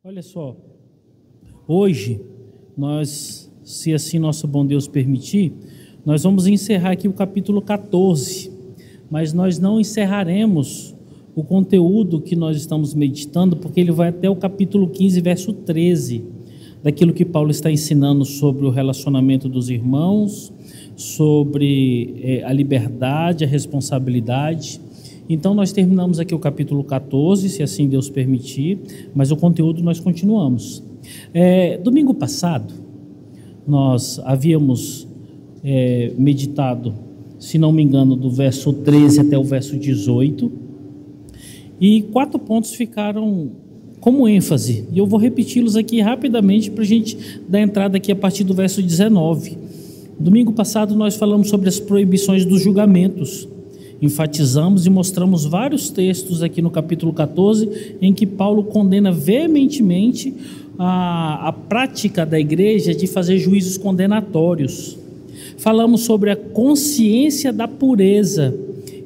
Olha só, hoje nós, se assim nosso bom Deus permitir, nós vamos encerrar aqui o capítulo 14, mas nós não encerraremos o conteúdo que nós estamos meditando, porque ele vai até o capítulo 15, verso 13, daquilo que Paulo está ensinando sobre o relacionamento dos irmãos, sobre a liberdade, a responsabilidade. Então nós terminamos aqui o capítulo 14, se assim Deus permitir, mas o conteúdo nós continuamos. Domingo passado nós havíamos meditado, se não me engano, do verso 13 até o verso 18, e 4 pontos ficaram como ênfase, e eu vou repeti-los aqui rapidamente para a gente dar entrada aqui a partir do verso 19. Domingo passado nós falamos sobre as proibições dos julgamentos, enfatizamos e mostramos vários textos aqui no capítulo 14 em que Paulo condena veementemente a prática da igreja de fazer juízos condenatórios. Falamos sobre a consciência da pureza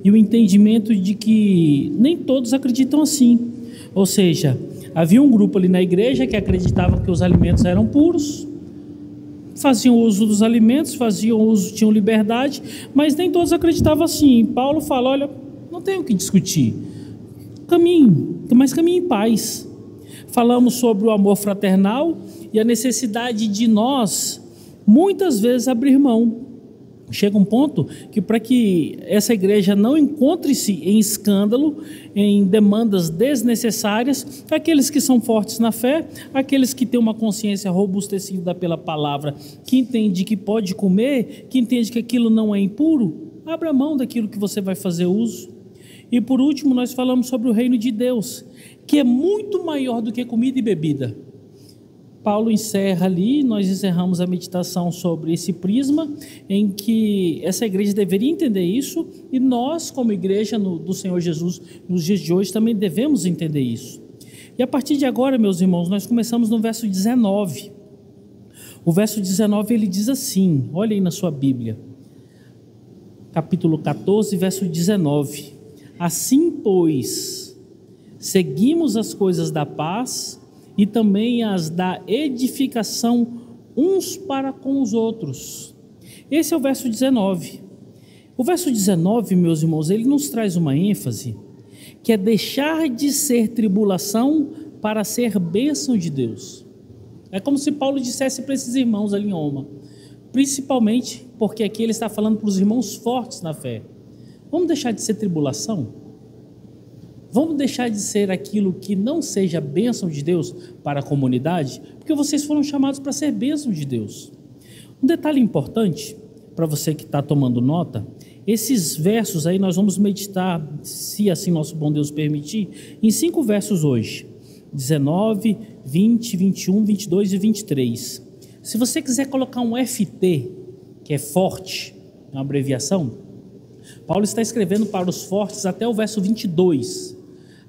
e o entendimento de que nem todos acreditam assim, ou seja, havia um grupo ali na igreja que acreditava que os alimentos eram puros, faziam uso dos alimentos, tinham liberdade, mas nem todos acreditavam assim. Paulo fala, olha, não tem o que discutir, caminhe em paz. Falamos sobre o amor fraternal e a necessidade de nós, muitas vezes, abrir mão. Chega um ponto que, para que essa igreja não encontre-se em escândalo, em demandas desnecessárias, aqueles que são fortes na fé, aqueles que têm uma consciência robustecida pela palavra, que entende que pode comer, que entende que aquilo não é impuro, abra mão daquilo que você vai fazer uso. E por último nós falamos sobre o reino de Deus, que é muito maior do que comida e bebida. Paulo encerra ali, nós encerramos a meditação sobre esse prisma, em que essa igreja deveria entender isso, e nós, como igreja do Senhor Jesus, nos dias de hoje, também devemos entender isso. E a partir de agora, meus irmãos, nós começamos no verso 19. O verso 19, ele diz assim, olha aí na sua Bíblia, capítulo 14, verso 19. Assim, pois, seguimos as coisas da paz e também as da edificação uns para com os outros. Esse é o verso 19. O verso 19, meus irmãos, ele nos traz uma ênfase, que é deixar de ser tribulação para ser bênção de Deus. É como se Paulo dissesse para esses irmãos ali em Roma, principalmente porque aqui ele está falando para os irmãos fortes na fé. Vamos deixar de ser tribulação? Vamos deixar de ser aquilo que não seja bênção de Deus para a comunidade? Porque vocês foram chamados para ser bênção de Deus. Um detalhe importante, para você que está tomando nota, esses versos aí nós vamos meditar, se assim nosso bom Deus permitir, em 5 versos hoje. 19, 20, 21, 22 e 23. Se você quiser colocar um FT, que é forte, uma abreviação, Paulo está escrevendo para os fortes até o verso 22.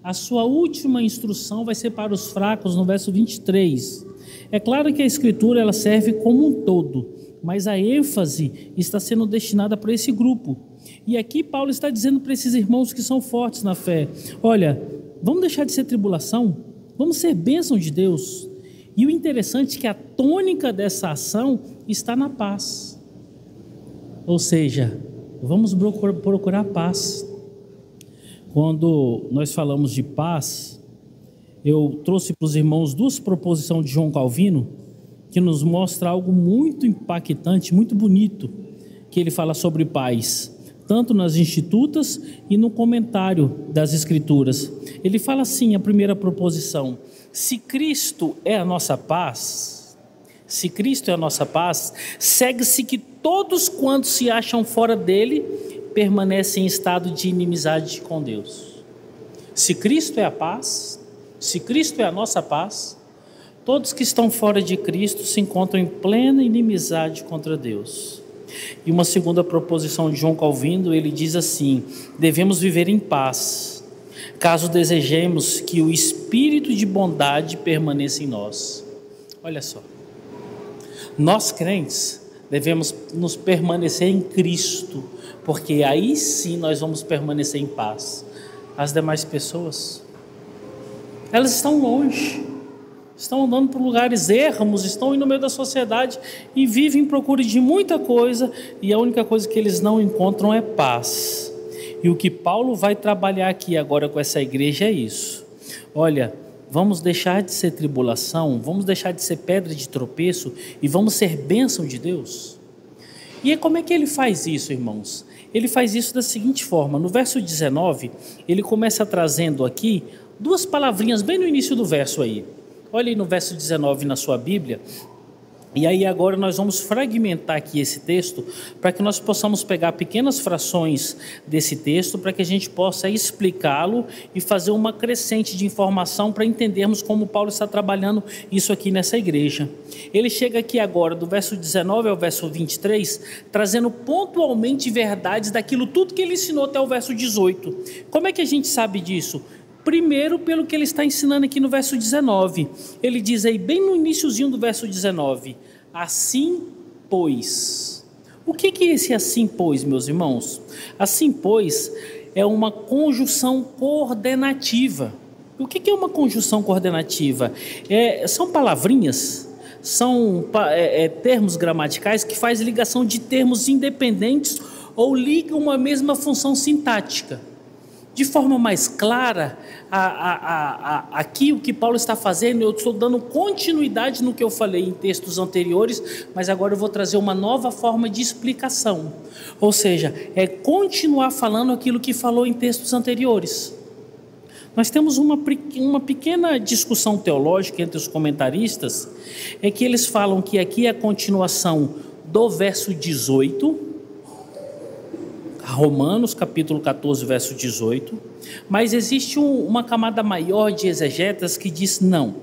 A sua última instrução vai ser para os fracos no verso 23. É claro que a escritura ela serve como um todo, mas a ênfase está sendo destinada para esse grupo. E aqui Paulo está dizendo para esses irmãos que são fortes na fé, olha, vamos deixar de ser tribulação, vamos ser bênção de Deus. E o interessante é que a tônica dessa ação está na paz. Ou seja, vamos procurar paz. Quando nós falamos de paz, eu trouxe para os irmãos 2 proposições de João Calvino, que nos mostra algo muito impactante, muito bonito, que ele fala sobre paz, tanto nas Institutas e no comentário das Escrituras. Ele fala assim, a primeira proposição, se Cristo é a nossa paz, segue-se que todos quantos se acham fora dele, permanecem em estado de inimizade com Deus. Se Cristo é a paz, se Cristo é a nossa paz, todos que estão fora de Cristo se encontram em plena inimizade contra Deus. E uma segunda proposição de João Calvino, ele diz assim, devemos viver em paz, caso desejemos que o espírito de bondade permaneça em nós. Olha só, nós crentes devemos nos permanecer em Cristo, porque aí sim nós vamos permanecer em paz. As demais pessoas, elas estão longe, estão andando por lugares ermos, estão indo no meio da sociedade e vivem em procura de muita coisa, e a única coisa que eles não encontram é paz. E o que Paulo vai trabalhar aqui agora com essa igreja é isso. Olha, vamos deixar de ser tribulação, vamos deixar de ser pedra de tropeço e vamos ser bênção de Deus. E como é que ele faz isso, irmãos? Ele faz isso da seguinte forma: no verso 19, ele começa trazendo aqui duas palavrinhas bem no início do verso aí. Olha aí no verso 19 na sua Bíblia. E aí agora nós vamos fragmentar aqui esse texto para que nós possamos pegar pequenas frações desse texto para que a gente possa explicá-lo e fazer uma crescente de informação para entendermos como Paulo está trabalhando isso aqui nessa igreja. Ele chega aqui agora do verso 19 ao verso 23, trazendo pontualmente verdades daquilo tudo que ele ensinou até o verso 18. Como é que a gente sabe disso? Primeiro, pelo que ele está ensinando aqui no verso 19. Ele diz aí, bem no iniciozinho do verso 19: assim, pois. O que é esse assim, pois, meus irmãos? Assim, pois, é uma conjunção coordenativa. O que é uma conjunção coordenativa? São palavrinhas, são termos gramaticais que fazem ligação de termos independentes ou ligam uma mesma função sintática. De forma mais clara, aqui o que Paulo está fazendo, eu estou dando continuidade no que eu falei em textos anteriores, mas agora eu vou trazer uma nova forma de explicação. Ou seja, é continuar falando aquilo que falou em textos anteriores. Nós temos uma pequena discussão teológica entre os comentaristas, é que eles falam que aqui é a continuação do verso 18, Romanos capítulo 14, verso 18, mas existe uma camada maior de exegetas que diz não.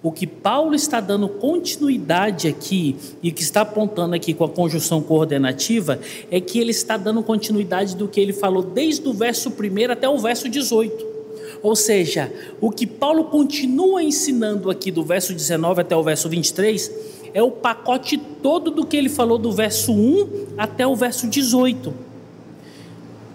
O que Paulo está dando continuidade aqui e que está apontando aqui com a conjunção coordenativa é que ele está dando continuidade do que ele falou desde o verso 1 até o verso 18. Ou seja, o que Paulo continua ensinando aqui do verso 19 até o verso 23 é o pacote todo do que ele falou do verso 1 até o verso 18.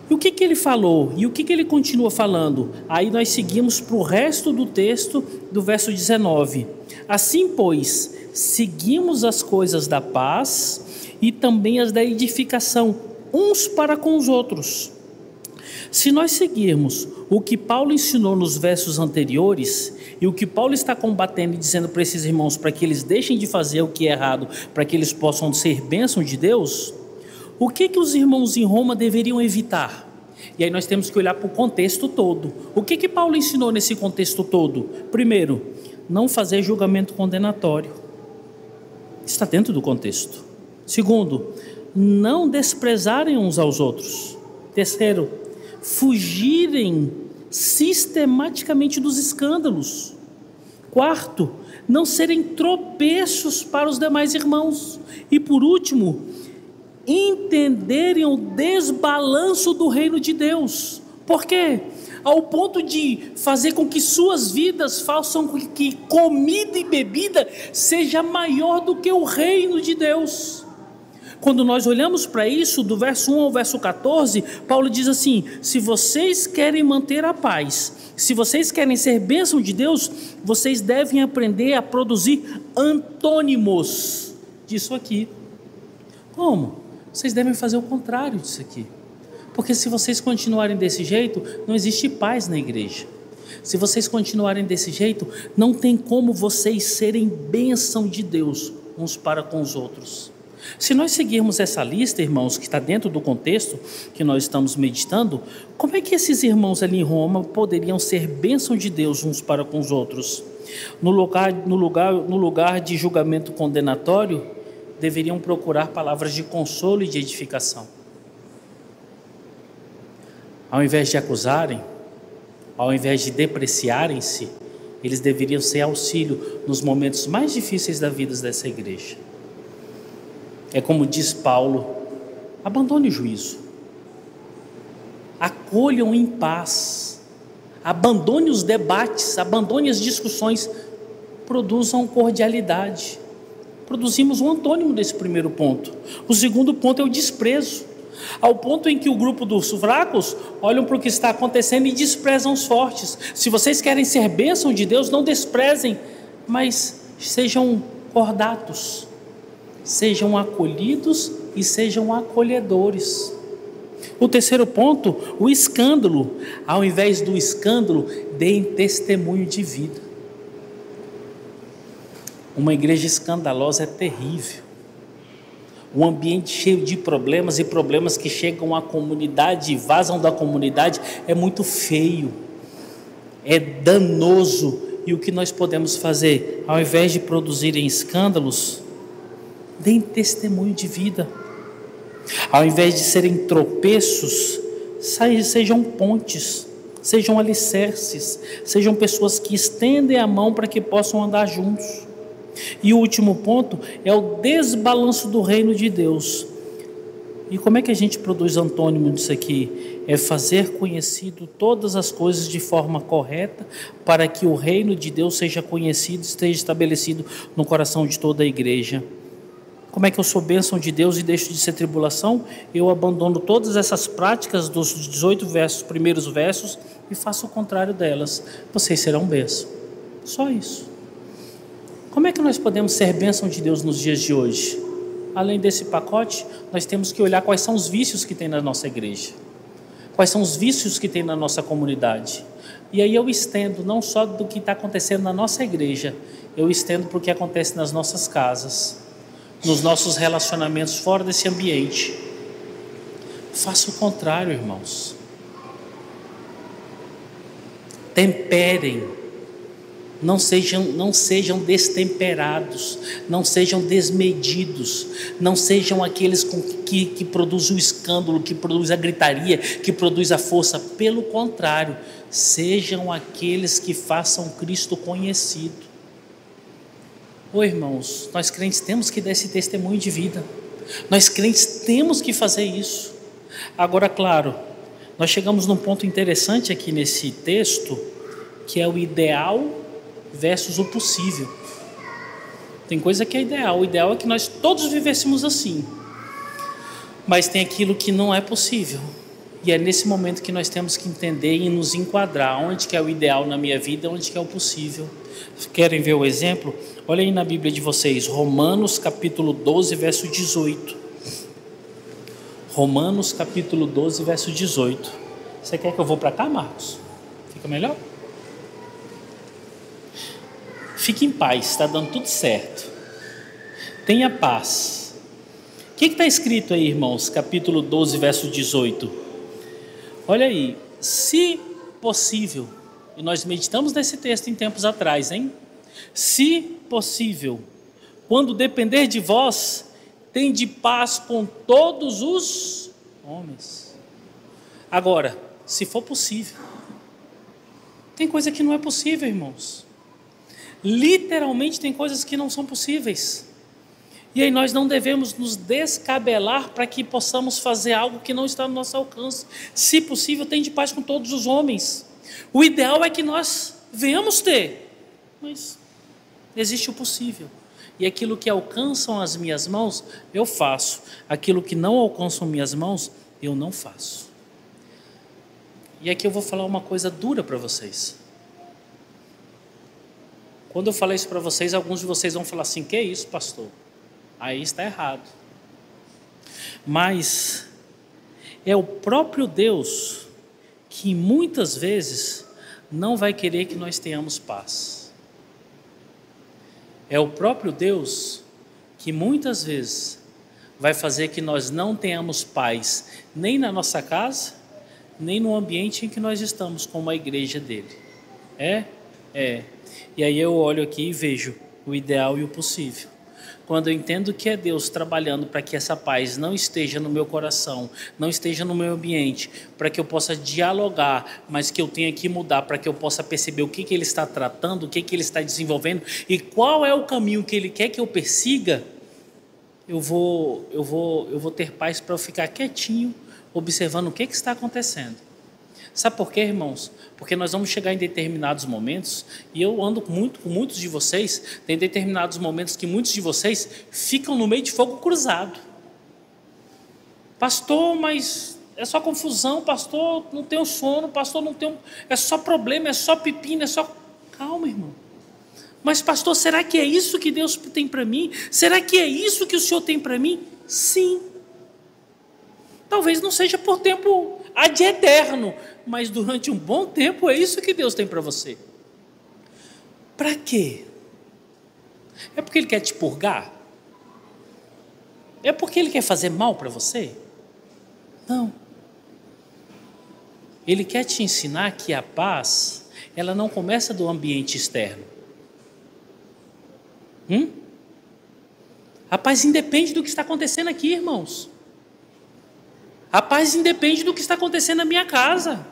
E o que ele falou? E o que ele continua falando? Aí nós seguimos para o resto do texto do verso 19. Assim, pois, seguimos as coisas da paz e também as da edificação, uns para com os outros. Se nós seguirmos o que Paulo ensinou nos versos anteriores, e o que Paulo está combatendo e dizendo para esses irmãos para que eles deixem de fazer o que é errado, para que eles possam ser bênção de Deus, o que os irmãos em Roma deveriam evitar? E aí nós temos que olhar para o contexto todo. O que Paulo ensinou nesse contexto todo? Primeiro, não fazer julgamento condenatório. Está dentro do contexto. Segundo, não desprezarem uns aos outros. Terceiro, fugirem sistematicamente dos escândalos. Quarto, não serem tropeços para os demais irmãos. E por último, entenderem o desbalanço do reino de Deus. Por quê? Ao ponto de fazer com que suas vidas façam com que comida e bebida seja maior do que o reino de Deus. Quando nós olhamos para isso, do verso 1 ao verso 14, Paulo diz assim: se vocês querem manter a paz, se vocês querem ser bênção de Deus, vocês devem aprender a produzir antônimos disso aqui. Como? Vocês devem fazer o contrário disso aqui. Porque se vocês continuarem desse jeito, não existe paz na igreja. Se vocês continuarem desse jeito, não tem como vocês serem bênção de Deus uns para com os outros. Se nós seguirmos essa lista, irmãos, que está dentro do contexto que nós estamos meditando, como é que esses irmãos ali em Roma poderiam ser bênção de Deus uns para com os outros? No lugar de julgamento condenatório, deveriam procurar palavras de consolo e de edificação. Ao invés de acusarem, ao invés de depreciarem-se, eles deveriam ser auxílio nos momentos mais difíceis da vida dessa igreja. É como diz Paulo: abandone o juízo, acolham em paz, abandone os debates, abandone as discussões, produzam cordialidade. Produzimos um antônimo desse primeiro ponto. O segundo ponto é o desprezo, ao ponto em que o grupo dos fracos olham para o que está acontecendo e desprezam os fortes. Se vocês querem ser bênção de Deus, não desprezem mas sejam cordatos, sejam acolhidos e sejam acolhedores. O terceiro ponto, o escândalo. Ao invés do escândalo, deem testemunho de vida. Uma igreja escandalosa é terrível. Um ambiente cheio de problemas e problemas que chegam à comunidade e vazam da comunidade é muito feio, é danoso. E o que nós podemos fazer? Ao invés de produzirem escândalos, deem testemunho de vida. Ao invés de serem tropeços, sejam pontes, sejam alicerces, sejam pessoas que estendem a mão para que possam andar juntos. E o último ponto é o desbalanço do reino de Deus. E como é que a gente produz antônimo disso aqui? É fazer conhecido todas as coisas de forma correta, para que o reino de Deus seja conhecido, esteja estabelecido no coração de toda a igreja. Como é que eu sou bênção de Deus e deixo de ser tribulação? Eu abandono todas essas práticas dos 18 versos, primeiros versos, e faço o contrário delas. Vocês serão bênção. Só isso. Como é que nós podemos ser bênção de Deus nos dias de hoje? Além desse pacote, nós temos que olhar quais são os vícios que tem na nossa igreja. Quais são os vícios que tem na nossa comunidade. E aí eu estendo não só do que está acontecendo na nossa igreja, eu estendo para o que acontece nas nossas casas, nos nossos relacionamentos fora desse ambiente. Faça o contrário, irmãos. Temperem. Não sejam destemperados, não sejam desmedidos, não sejam aqueles que produzem o escândalo, que produzem a gritaria, que produzem a força. Pelo contrário, sejam aqueles que façam Cristo conhecido. Irmãos, nós crentes temos que dar esse testemunho de vida. Nós crentes temos que fazer isso. Agora, claro, nós chegamos num ponto interessante aqui nesse texto, que é o ideal versus o possível. Tem coisa que é ideal. O ideal é que nós todos vivêssemos assim. Mas tem aquilo que não é possível. E é nesse momento que nós temos que entender e nos enquadrar. Onde que é o ideal na minha vida, onde que é o possível. Querem ver o exemplo? Olha aí na Bíblia de vocês, Romanos capítulo 12, verso 18. Romanos capítulo 12, verso 18. Você quer que eu vou para cá, Marcos? Fica melhor? Fique em paz, está dando tudo certo. Tenha paz. O que está escrito aí, irmãos? Capítulo 12, verso 18. Olha aí, se possível, e nós meditamos nesse texto em tempos atrás, hein? Se possível, quando depender de vós, tende paz com todos os homens. Agora, se for possível, tem coisa que não é possível, irmãos. Literalmente tem coisas que não são possíveis. E aí nós não devemos nos descabelar para que possamos fazer algo que não está no nosso alcance. Se possível, tende paz com todos os homens. O ideal é que nós venhamos ter, mas existe o possível. E aquilo que alcançam as minhas mãos, eu faço. Aquilo que não alcançam minhas mãos, eu não faço. E aqui eu vou falar uma coisa dura para vocês. Quando eu falar isso para vocês, alguns de vocês vão falar assim: que isso, pastor? Aí está errado. Mas é o próprio Deus que muitas vezes não vai querer que nós tenhamos paz. É o próprio Deus que muitas vezes vai fazer que nós não tenhamos paz, nem na nossa casa, nem no ambiente em que nós estamos como a igreja dele. E aí eu olho aqui e vejo o ideal e o possível. Quando eu entendo que é Deus trabalhando para que essa paz não esteja no meu coração, não esteja no meu ambiente, para que eu possa dialogar, mas que eu tenha que mudar, para que eu possa perceber o que Ele está tratando, o que Ele está desenvolvendo e qual é o caminho que Ele quer que eu persiga, eu vou ter paz para eu ficar quietinho, observando o que está acontecendo. Sabe por quê, irmãos? Porque nós vamos chegar em determinados momentos, e eu ando muito com muitos de vocês, tem determinados momentos que muitos de vocês ficam no meio de fogo cruzado. Pastor, mas é só confusão, pastor, não tenho sono, pastor, não tenho, é só problema, é só pepino, é só... Calma, irmão. Mas pastor, será que é isso que Deus tem para mim? Será que é isso que o Senhor tem para mim? Sim. Talvez não seja por tempo ad eterno, mas durante um bom tempo é isso que Deus tem para você. Para quê? É porque Ele quer te purgar? É porque Ele quer fazer mal para você? Não. Ele quer te ensinar que a paz, ela não começa do ambiente externo. A paz independe do que está acontecendo aqui, irmãos. A paz independe do que está acontecendo na minha casa.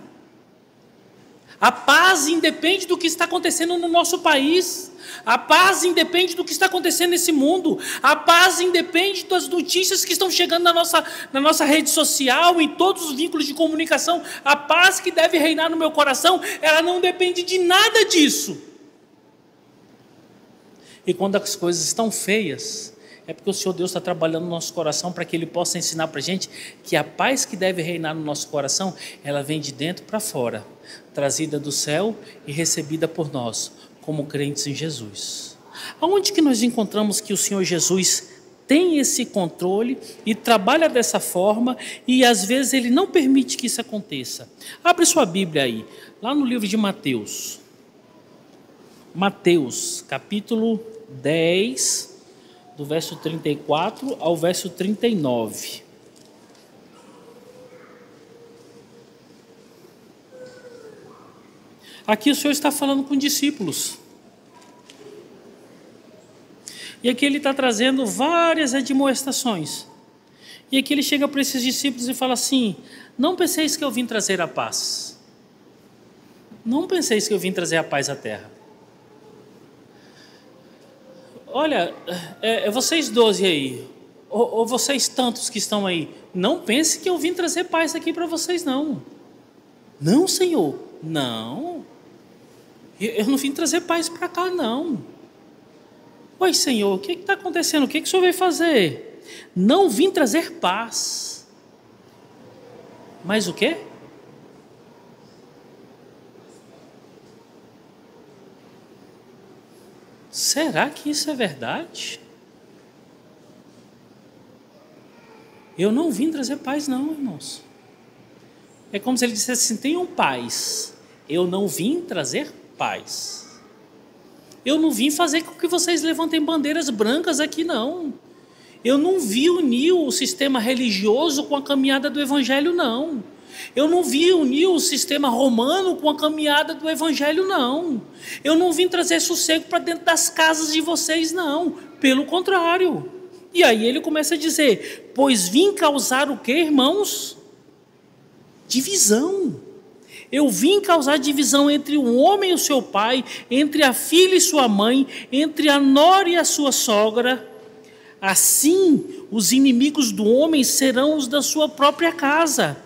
A paz independe do que está acontecendo no nosso país. A paz independe do que está acontecendo nesse mundo. A paz independe das notícias que estão chegando na nossa rede social, em todos os vínculos de comunicação. A paz que deve reinar no meu coração, ela não depende de nada disso. E quando as coisas estão feias, é porque o Senhor Deus está trabalhando no nosso coração para que Ele possa ensinar para a gente que a paz que deve reinar no nosso coração, ela vem de dentro para fora, trazida do céu e recebida por nós, como crentes em Jesus. Aonde que nós encontramos que o Senhor Jesus tem esse controle e trabalha dessa forma e às vezes Ele não permite que isso aconteça? Abre sua Bíblia aí, lá no livro de Mateus. Mateus, capítulo 10, do verso 34 ao verso 39. Aqui o Senhor está falando com discípulos. E aqui Ele está trazendo várias admoestações. E aqui Ele chega para esses discípulos e fala assim: não penseis que eu vim trazer a paz. Não penseis que eu vim trazer a paz à terra. Olha, vocês 12 aí, ou vocês tantos que estão aí, não pense que eu vim trazer paz aqui para vocês, não. Não, Senhor, não. Eu não vim trazer paz para cá, não. Oi, Senhor, o que está acontecendo? O que o Senhor veio fazer? Não vim trazer paz. Mas o quê? Será que isso é verdade? Eu não vim trazer paz, não, irmãos. É como se ele dissesse assim: tenham paz. Eu não vim trazer paz. Eu não vim fazer com que vocês levantem bandeiras brancas aqui, não. Eu não vi unir o sistema religioso com a caminhada do Evangelho, não. Eu não vim unir o sistema romano com a caminhada do Evangelho, não. Eu não vim trazer sossego para dentro das casas de vocês, não. Pelo contrário. E aí ele começa a dizer: pois vim causar o quê, irmãos? Divisão. Eu vim causar divisão entre o homem e o seu pai, entre a filha e sua mãe, entre a nora e a sua sogra. Assim, os inimigos do homem serão os da sua própria casa.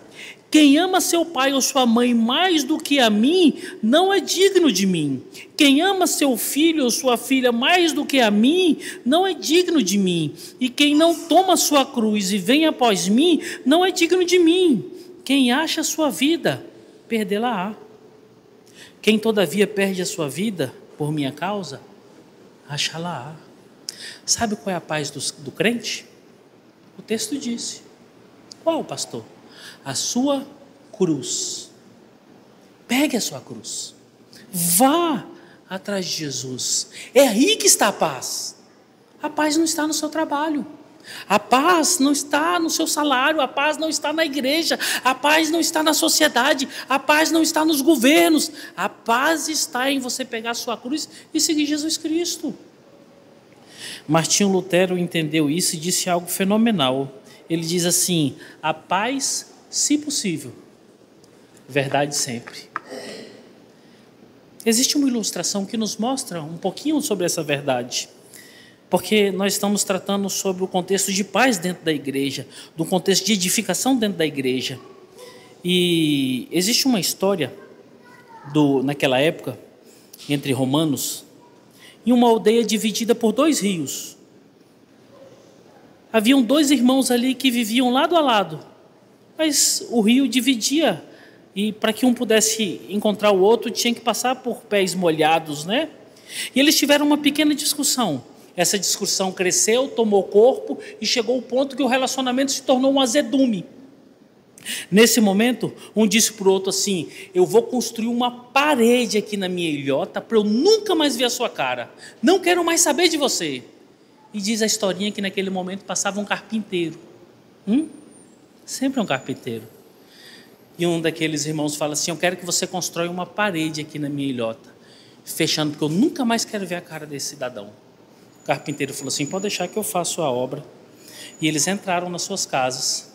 Quem ama seu pai ou sua mãe mais do que a mim, não é digno de mim. Quem ama seu filho ou sua filha mais do que a mim, não é digno de mim. E quem não toma sua cruz e vem após mim, não é digno de mim. Quem acha a sua vida, perdê-la-á. Quem todavia perde a sua vida por minha causa, achá-la-á. Sabe qual é a paz do crente? O texto disse. Qual, pastor? A sua cruz. Pegue a sua cruz. Vá atrás de Jesus. É aí que está a paz. A paz não está no seu trabalho. A paz não está no seu salário. A paz não está na igreja. A paz não está na sociedade. A paz não está nos governos. A paz está em você pegar a sua cruz e seguir Jesus Cristo. Martinho Lutero entendeu isso e disse algo fenomenal. Ele diz assim: a paz, se possível, verdade sempre. Existe uma ilustração que nos mostra um pouquinho sobre essa verdade, porque nós estamos tratando sobre o contexto de paz dentro da igreja, do contexto de edificação dentro da igreja. E existe uma história naquela época, entre romanos, em uma aldeia dividida por 2 rios. Haviam 2 irmãos ali que viviam lado a lado, mas o rio dividia, e para que um pudesse encontrar o outro, tinha que passar por pés molhados, né? E eles tiveram uma pequena discussão. Essa discussão cresceu, tomou corpo e chegou ao ponto que o relacionamento se tornou um azedume. Nesse momento, um disse para o outro assim: eu vou construir uma parede aqui na minha ilhota para eu nunca mais ver a sua cara. Não quero mais saber de você. E diz a historinha que naquele momento passava um carpinteiro. Sempre um carpinteiro. E um daqueles irmãos fala assim: eu quero que você constrói uma parede aqui na minha ilhota, fechando, porque eu nunca mais quero ver a cara desse cidadão. O carpinteiro falou assim: pode deixar que eu faço a obra. E eles entraram nas suas casas.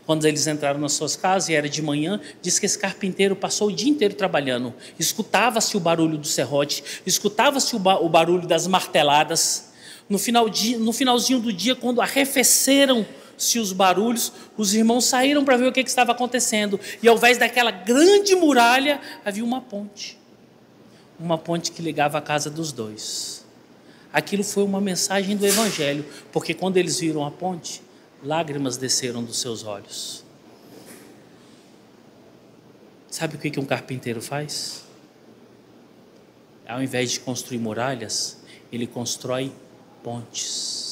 Quando eles entraram nas suas casas, e era de manhã, diz que esse carpinteiro passou o dia inteiro trabalhando. Escutava-se o barulho do serrote, escutava-se o barulho das marteladas. No finalzinho do dia, quando arrefeceram-se os barulhos, os irmãos saíram para ver o que estava acontecendo. E ao invés daquela grande muralha, havia uma ponte. Uma ponte que ligava a casa dos dois. Aquilo foi uma mensagem do Evangelho, porque quando eles viram a ponte, lágrimas desceram dos seus olhos. Sabe o que um carpinteiro faz? Ao invés de construir muralhas, ele constrói pontes.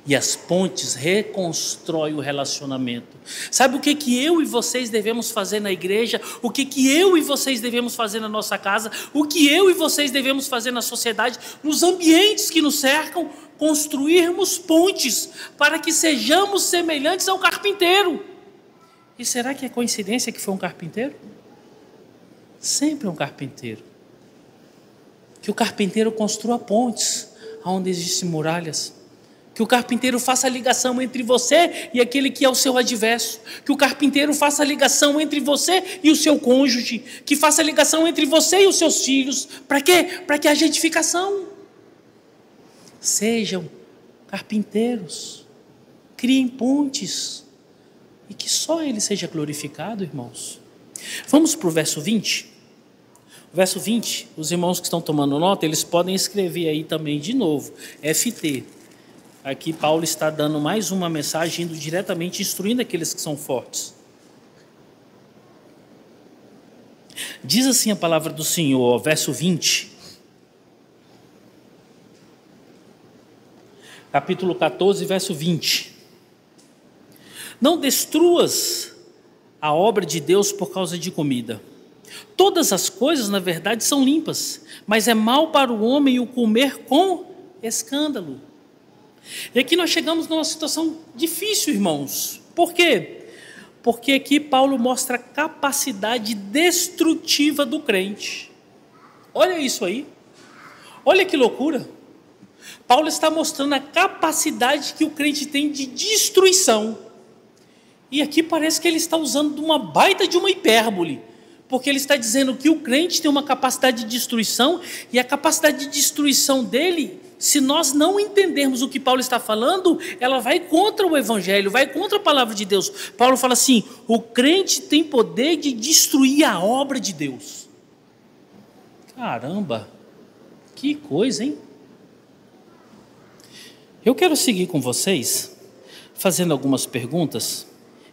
E as pontes reconstroem o relacionamento. Sabe o que eu e vocês devemos fazer na igreja? O que eu e vocês devemos fazer na nossa casa? O que eu e vocês devemos fazer na sociedade? Nos ambientes que nos cercam? Construirmos pontes para que sejamos semelhantes ao carpinteiro. E será que é coincidência que foi um carpinteiro? Sempre um carpinteiro. Que o carpinteiro construa pontes onde existem muralhas. Que o carpinteiro faça a ligação entre você e aquele que é o seu adverso. Que o carpinteiro faça a ligação entre você e o seu cônjuge. Que faça a ligação entre você e os seus filhos. Para quê? Para que haja edificação. Sejam carpinteiros. Criem pontes. E que só Ele seja glorificado, irmãos. Vamos para o verso 20. O verso 20, os irmãos que estão tomando nota, eles podem escrever aí também de novo. FT. Aqui Paulo está dando mais uma mensagem, indo diretamente instruindo aqueles que são fortes. Diz assim a palavra do Senhor, verso 20. Capítulo 14, verso 20. Não destruas a obra de Deus por causa de comida. Todas as coisas, na verdade, são limpas, mas é mal para o homem o comer com escândalo. E aqui nós chegamos numa situação difícil, irmãos. Por quê? Porque aqui Paulo mostra a capacidade destrutiva do crente. Olha isso aí. Olha que loucura. Paulo está mostrando a capacidade que o crente tem de destruição. E aqui parece que ele está usando de uma baita de uma hipérbole. Porque ele está dizendo que o crente tem uma capacidade de destruição, e a capacidade de destruição dele, se nós não entendermos o que Paulo está falando, ela vai contra o Evangelho, vai contra a palavra de Deus. Paulo fala assim: o crente tem poder de destruir a obra de Deus. Caramba, que coisa, hein? Eu quero seguir com vocês, fazendo algumas perguntas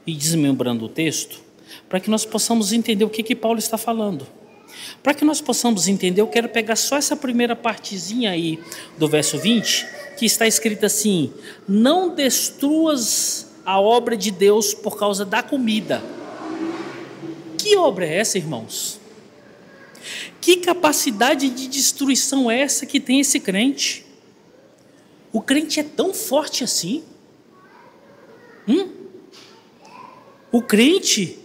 e desmembrando o texto, para que nós possamos entender o que Paulo está falando. Para que nós possamos entender, eu quero pegar só essa primeira partezinha aí do verso 20, que está escrito assim: não destruas a obra de Deus por causa da comida. Que obra é essa, irmãos? Que capacidade de destruição é essa que tem esse crente? O crente é tão forte assim? O crente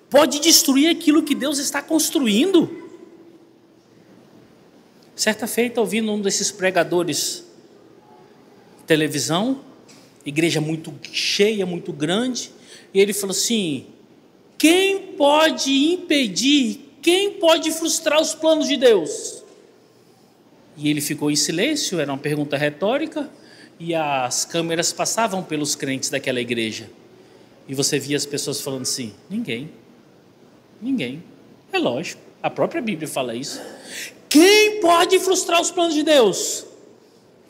pode destruir aquilo que Deus está construindo? Certa feita, ouvindo um desses pregadores de televisão, igreja muito cheia, muito grande, e ele falou assim: quem pode impedir, quem pode frustrar os planos de Deus? E ele ficou em silêncio, era uma pergunta retórica, e as câmeras passavam pelos crentes daquela igreja. E você via as pessoas falando assim: ninguém. É lógico, a própria Bíblia fala isso. Quem pode frustrar os planos de Deus?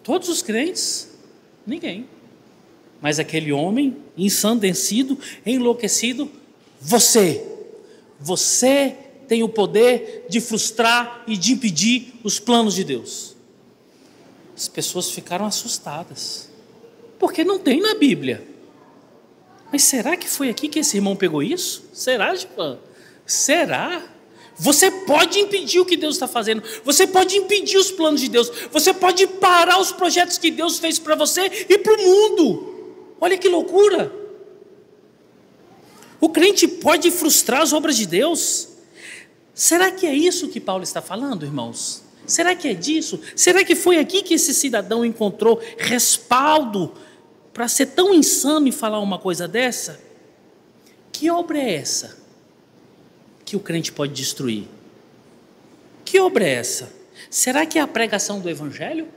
Todos os crentes? Ninguém. Mas aquele homem ensandecido, enlouquecido, você tem o poder de frustrar e de impedir os planos de Deus. As pessoas ficaram assustadas, porque não tem na Bíblia. Mas será que foi aqui que esse irmão pegou isso? Será, Givan? Será? Você pode impedir o que Deus está fazendo. Você pode impedir os planos de Deus. Você pode parar os projetos que Deus fez para você e para o mundo. Olha que loucura. O crente pode frustrar as obras de Deus. Será que é isso que Paulo está falando, irmãos? Será que é disso? Será que foi aqui que esse cidadão encontrou respaldo para ser tão insano e falar uma coisa dessa? Que obra é essa que o crente pode destruir? Que obra é essa? Será que é a pregação do Evangelho?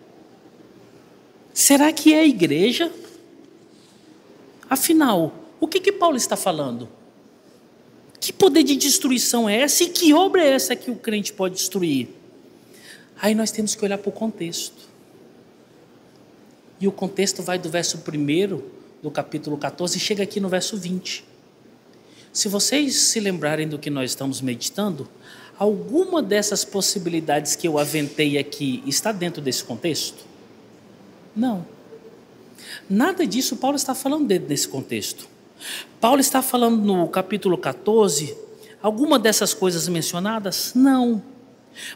Será que é a igreja? Afinal, o que Paulo está falando? Que poder de destruição é essa e que obra é essa que o crente pode destruir? Aí nós temos que olhar para o contexto. E o contexto vai do verso 1 do capítulo 14 e chega aqui no verso 20. Se vocês se lembrarem do que nós estamos meditando, alguma dessas possibilidades que eu aventei aqui está dentro desse contexto? Não. Nada disso Paulo está falando dentro desse contexto. Paulo está falando no capítulo 14, alguma dessas coisas mencionadas? Não.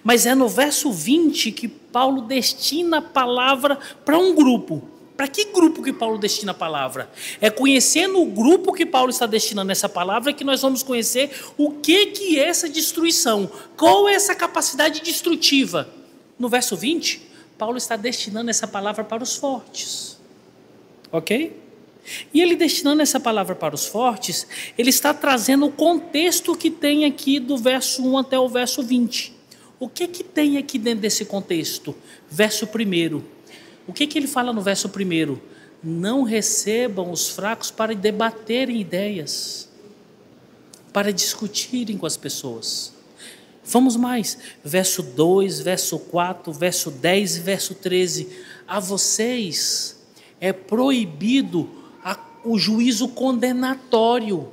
Mas é no verso 20 que Paulo destina a palavra para um grupo. Para que grupo que Paulo destina a palavra? É conhecendo o grupo que Paulo está destinando essa palavra que nós vamos conhecer o que é essa destruição. Qual é essa capacidade destrutiva? No verso 20, Paulo está destinando essa palavra para os fortes. Ok? E ele destinando essa palavra para os fortes, ele está trazendo o contexto que tem aqui do verso 1 até o verso 20. O que tem aqui dentro desse contexto? Verso 1. O que ele fala no verso 1? Não recebam os fracos para debaterem ideias, para discutirem com as pessoas. Vamos mais. Verso 2, verso 4, verso 10 e verso 13. A vocês é proibido o juízo condenatório.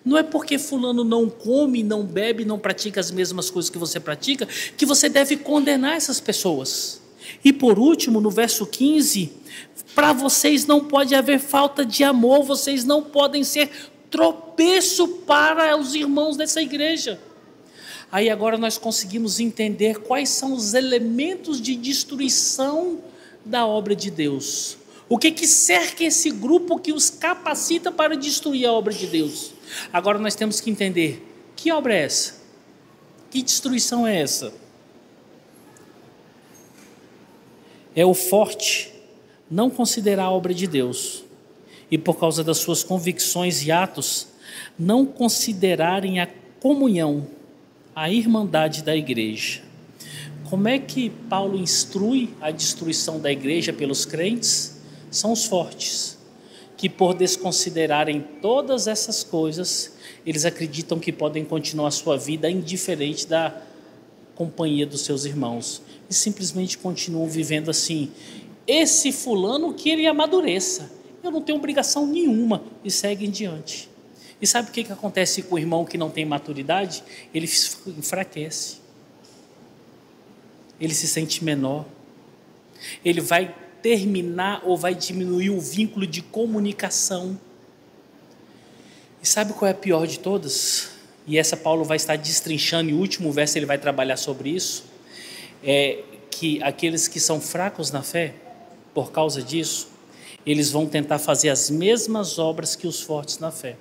Não é porque fulano não come, não bebe, não pratica as mesmas coisas que você pratica, que você deve condenar essas pessoas. E por último, no verso 15, para vocês não pode haver falta de amor, vocês não podem ser tropeço para os irmãos dessa igreja. Aí agora nós conseguimos entender quais são os elementos de destruição da obra de Deus. O que cerca esse grupo que os capacita para destruir a obra de Deus? Agora nós temos que entender, que obra é essa? Que destruição é essa? É o forte não considerar a obra de Deus e por causa das suas convicções e atos, não considerarem a comunhão, a irmandade da igreja. Como é que Paulo instrui a destruição da igreja pelos crentes? São os fortes, que por desconsiderarem todas essas coisas, eles acreditam que podem continuar a sua vida indiferente da companhia dos seus irmãos. E simplesmente continuam vivendo assim. Esse fulano que ele amadureça. Eu não tenho obrigação nenhuma. E seguem diante. E sabe o que acontece com o irmão que não tem maturidade? Ele enfraquece. Ele se sente menor. Ele vai terminar ou vai diminuir o vínculo de comunicação. E sabe qual é a pior de todas? E essa Paulo vai estar destrinchando, e o último verso ele vai trabalhar sobre isso, é que aqueles que são fracos na fé, por causa disso, eles vão tentar fazer as mesmas obras que os fortes na fé.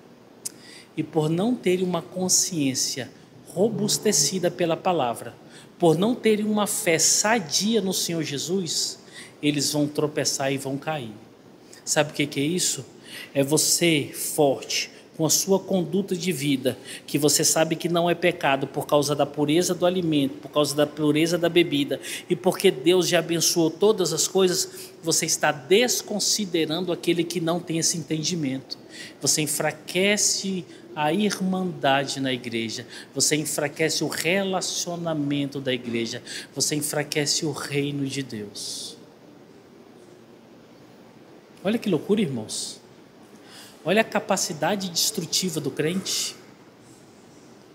E por não terem uma consciência robustecida pela palavra, por não terem uma fé sadia no Senhor Jesus, eles vão tropeçar e vão cair. Sabe o que é isso? É você forte, com a sua conduta de vida, que você sabe que não é pecado por causa da pureza do alimento, por causa da pureza da bebida, e porque Deus já abençoou todas as coisas, você está desconsiderando aquele que não tem esse entendimento. Você enfraquece a irmandade na igreja, você enfraquece o relacionamento da igreja, você enfraquece o reino de Deus. Olha que loucura, irmãos. Olha a capacidade destrutiva do crente.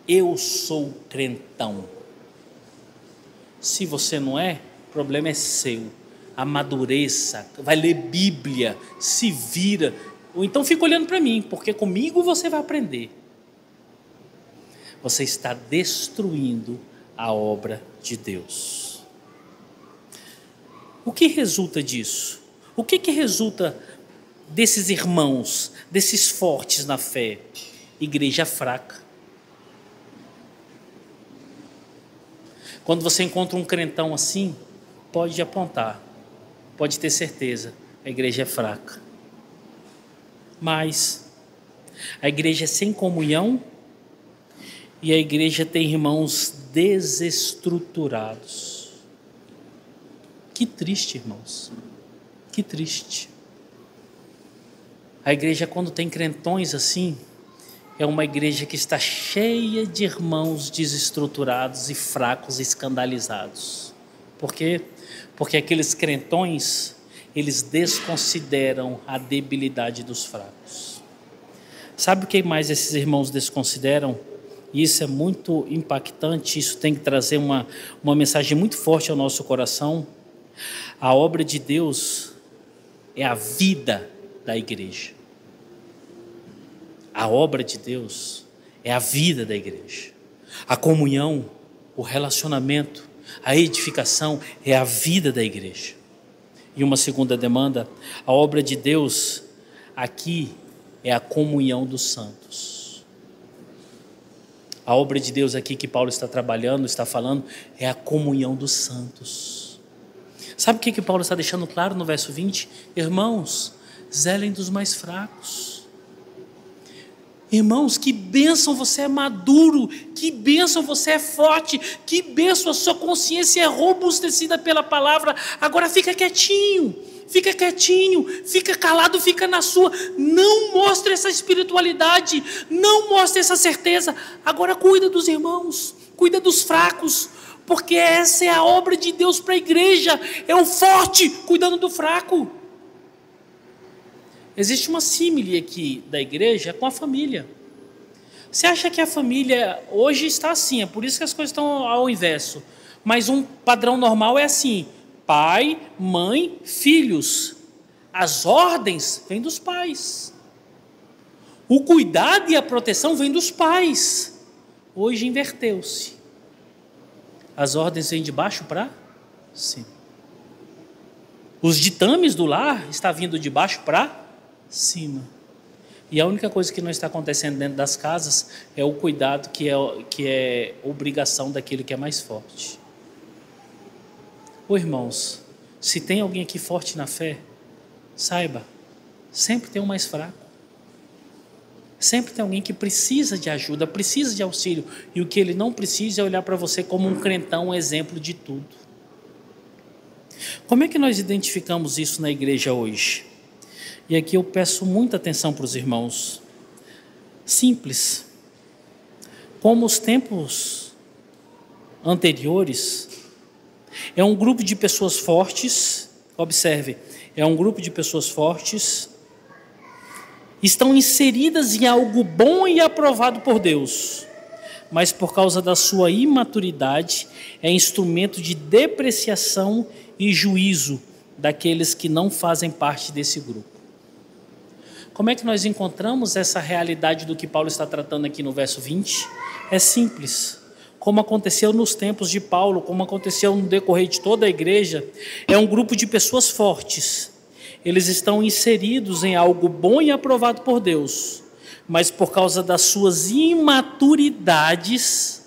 eu sou crentão. Se você não é, o problema é seu. Amadureça, vai ler Bíblia, se vira, ou então fica olhando para mim, porque comigo você vai aprender. Você está destruindo a obra de Deus. O que resulta disso? O que resulta desses irmãos, desses fortes na fé? Igreja fraca. Quando você encontra um crentão assim, pode apontar, pode ter certeza, a igreja é fraca. Mas a igreja é sem comunhão e a igreja tem irmãos desestruturados. Que triste, irmãos, que triste. A igreja, quando tem crentões assim, é uma igreja que está cheia de irmãos desestruturados e fracos e escandalizados. Por quê? Porque aqueles crentões, eles desconsideram a debilidade dos fracos. Sabe o que mais esses irmãos desconsideram? E isso é muito impactante, isso tem que trazer uma mensagem muito forte ao nosso coração. A obra de Deus é a vida da igreja. A obra de Deus é a vida da igreja. A comunhão, o relacionamento, a edificação é a vida da igreja. E uma segunda demanda, a obra de Deus aqui é a comunhão dos santos. A obra de Deus aqui que Paulo está trabalhando, está falando, é a comunhão dos santos. Sabe o que Paulo está deixando claro no verso 20? Irmãos, zelem dos mais fracos. Irmãos, que bênção você é maduro, que bênção você é forte, que bênção a sua consciência é robustecida pela palavra. Agora fica quietinho, fica calado, fica na sua. Não mostre essa espiritualidade, não mostre essa certeza. Agora cuida dos irmãos, cuida dos fracos, porque essa é a obra de Deus para a igreja, é o forte cuidando do fraco. Existe uma símile aqui da igreja com a família. Você acha que a família hoje está assim, é por isso que as coisas estão ao inverso. Mas um padrão normal é assim: pai, mãe, filhos. As ordens vêm dos pais. O cuidado e a proteção vêm dos pais. Hoje inverteu-se. As ordens vêm de baixo para cima. Os ditames do lar estão vindo de baixo para cima. E a única coisa que não está acontecendo dentro das casas é o cuidado que é obrigação daquele que é mais forte. Ô irmãos, se tem alguém aqui forte na fé, saiba, sempre tem um mais fraco. Sempre tem alguém que precisa de ajuda, precisa de auxílio, e o que ele não precisa é olhar para você como um crentão, um exemplo de tudo. Como é que nós identificamos isso na igreja hoje? E aqui eu peço muita atenção para os irmãos. Simples. Como os tempos anteriores, é um grupo de pessoas fortes, observe, é um grupo de pessoas fortes, estão inseridas em algo bom e aprovado por Deus, mas por causa da sua imaturidade, é instrumento de depreciação e juízo daqueles que não fazem parte desse grupo. Como é que nós encontramos essa realidade do que Paulo está tratando aqui no verso 20? É simples. Como aconteceu nos tempos de Paulo, como aconteceu no decorrer de toda a igreja, é um grupo de pessoas fortes. Eles estão inseridos em algo bom e aprovado por Deus, mas por causa das suas imaturidades,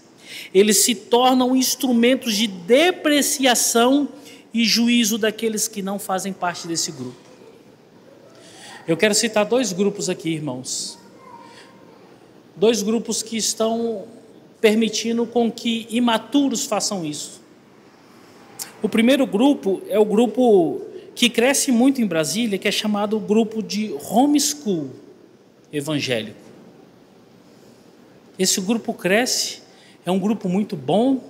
eles se tornam instrumentos de depreciação e juízo daqueles que não fazem parte desse grupo. Eu quero citar 2 grupos aqui, irmãos. 2 grupos que estão permitindo com que imaturos façam isso. O primeiro grupo é o grupo que cresce muito em Brasília, que é chamado o grupo de homeschool evangélico. Esse grupo cresce, é um grupo muito bom,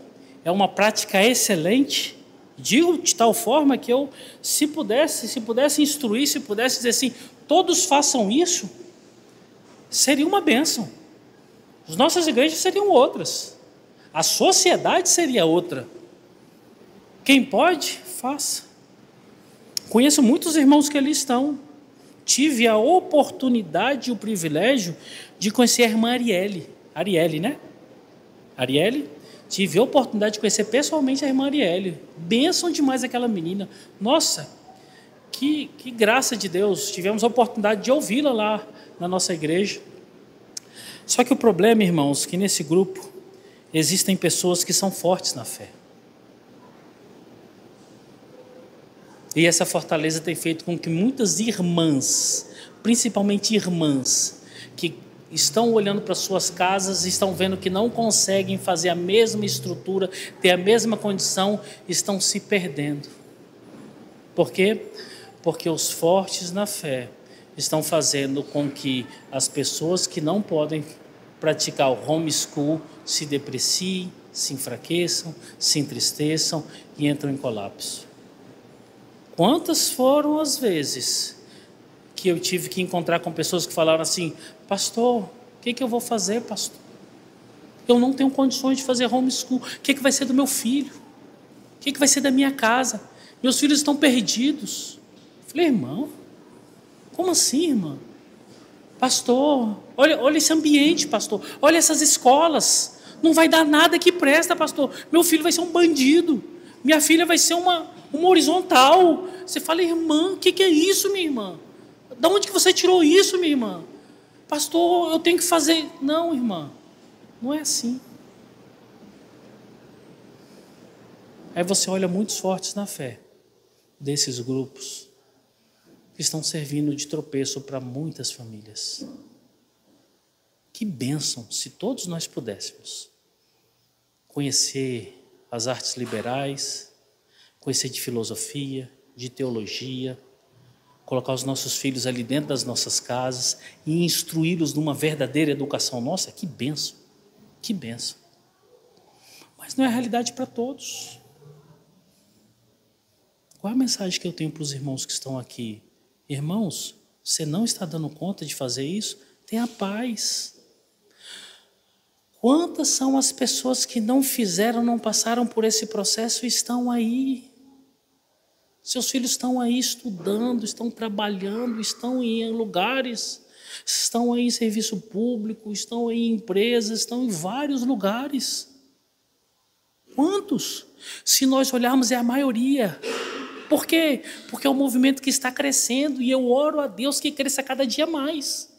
é uma prática excelente. Digo de tal forma que eu, se pudesse instruir, se pudesse dizer assim, todos façam isso, seria uma bênção. As nossas igrejas seriam outras. A sociedade seria outra. Quem pode, faça. Conheço muitos irmãos que ali estão. Tive a oportunidade e o privilégio de conhecer a irmã Arielle, né? Arielle. Tive a oportunidade de conhecer pessoalmente a irmã Arielle. Bênção demais aquela menina. Nossa, que graça de Deus. Tivemos a oportunidade de ouvi-la lá na nossa igreja. Só que o problema, irmãos, que nesse grupo existem pessoas que são fortes na fé. E essa fortaleza tem feito com que muitas irmãs, principalmente irmãs, que estão olhando para suas casas, estão vendo que não conseguem fazer a mesma estrutura, ter a mesma condição, estão se perdendo. Por quê? Porque os fortes na fé estão fazendo com que as pessoas que não podem praticar o homeschool se depreciem, se enfraqueçam, se entristeçam e entram em colapso. Quantas foram as vezes que eu tive que encontrar com pessoas que falaram assim: pastor, o que eu vou fazer, pastor? Eu não tenho condições de fazer homeschool. O que vai ser do meu filho? O que vai ser da minha casa? Meus filhos estão perdidos. Eu falei: irmão, como assim, irmã? Pastor, olha esse ambiente, pastor. Olha essas escolas. Não vai dar nada que presta, pastor. Meu filho vai ser um bandido. Minha filha vai ser uma horizontal. Você fala: irmã, o que é isso, minha irmã? De onde que você tirou isso, minha irmã? Pastor, eu tenho que fazer. Não, irmã, não é assim. Aí você olha muitos fortes na fé desses grupos que estão servindo de tropeço para muitas famílias. Que bênção se todos nós pudéssemos conhecer as artes liberais, conhecer de filosofia, de teologia, colocar os nossos filhos ali dentro das nossas casas e instruí-los numa verdadeira educação. Nossa, que bênção, que bênção. Mas não é a realidade para todos. Qual é a mensagem que eu tenho para os irmãos que estão aqui? Irmãos, você não está dando conta de fazer isso? Tenha paz. Quantas são as pessoas que não fizeram, não passaram por esse processo e estão aí? Seus filhos estão aí estudando, estão trabalhando, estão em lugares, estão aí em serviço público, estão aí em empresas, estão em vários lugares. Quantos? Se nós olharmos, é a maioria. Por quê? Porque é um movimento que está crescendo e eu oro a Deus que cresça cada dia mais.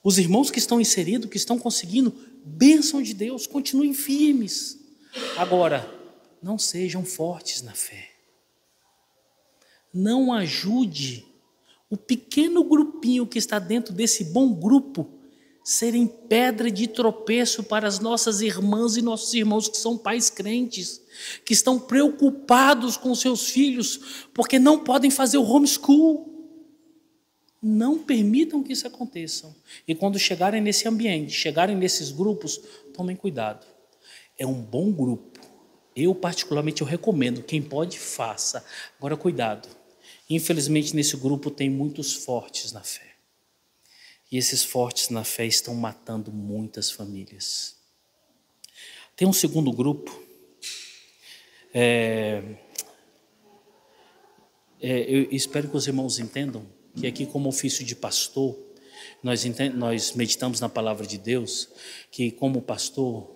Os irmãos que estão inseridos, que estão conseguindo, bênção de Deus, continuem firmes. Agora, não sejam fortes na fé. Não ajude o pequeno grupinho que está dentro desse bom grupo serem pedra de tropeço para as nossas irmãs e nossos irmãos que são pais crentes, que estão preocupados com seus filhos porque não podem fazer o homeschool. Não permitam que isso aconteça. E quando chegarem nesse ambiente, chegarem nesses grupos, tomem cuidado. É um bom grupo. Eu particularmente eu recomendo, quem pode, faça. Agora cuidado. Infelizmente nesse grupo tem muitos fortes na fé. E esses fortes na fé estão matando muitas famílias. Tem um segundo grupo. Eu espero que os irmãos entendam que aqui, como ofício de pastor, nós meditamos na palavra de Deus, que como pastor,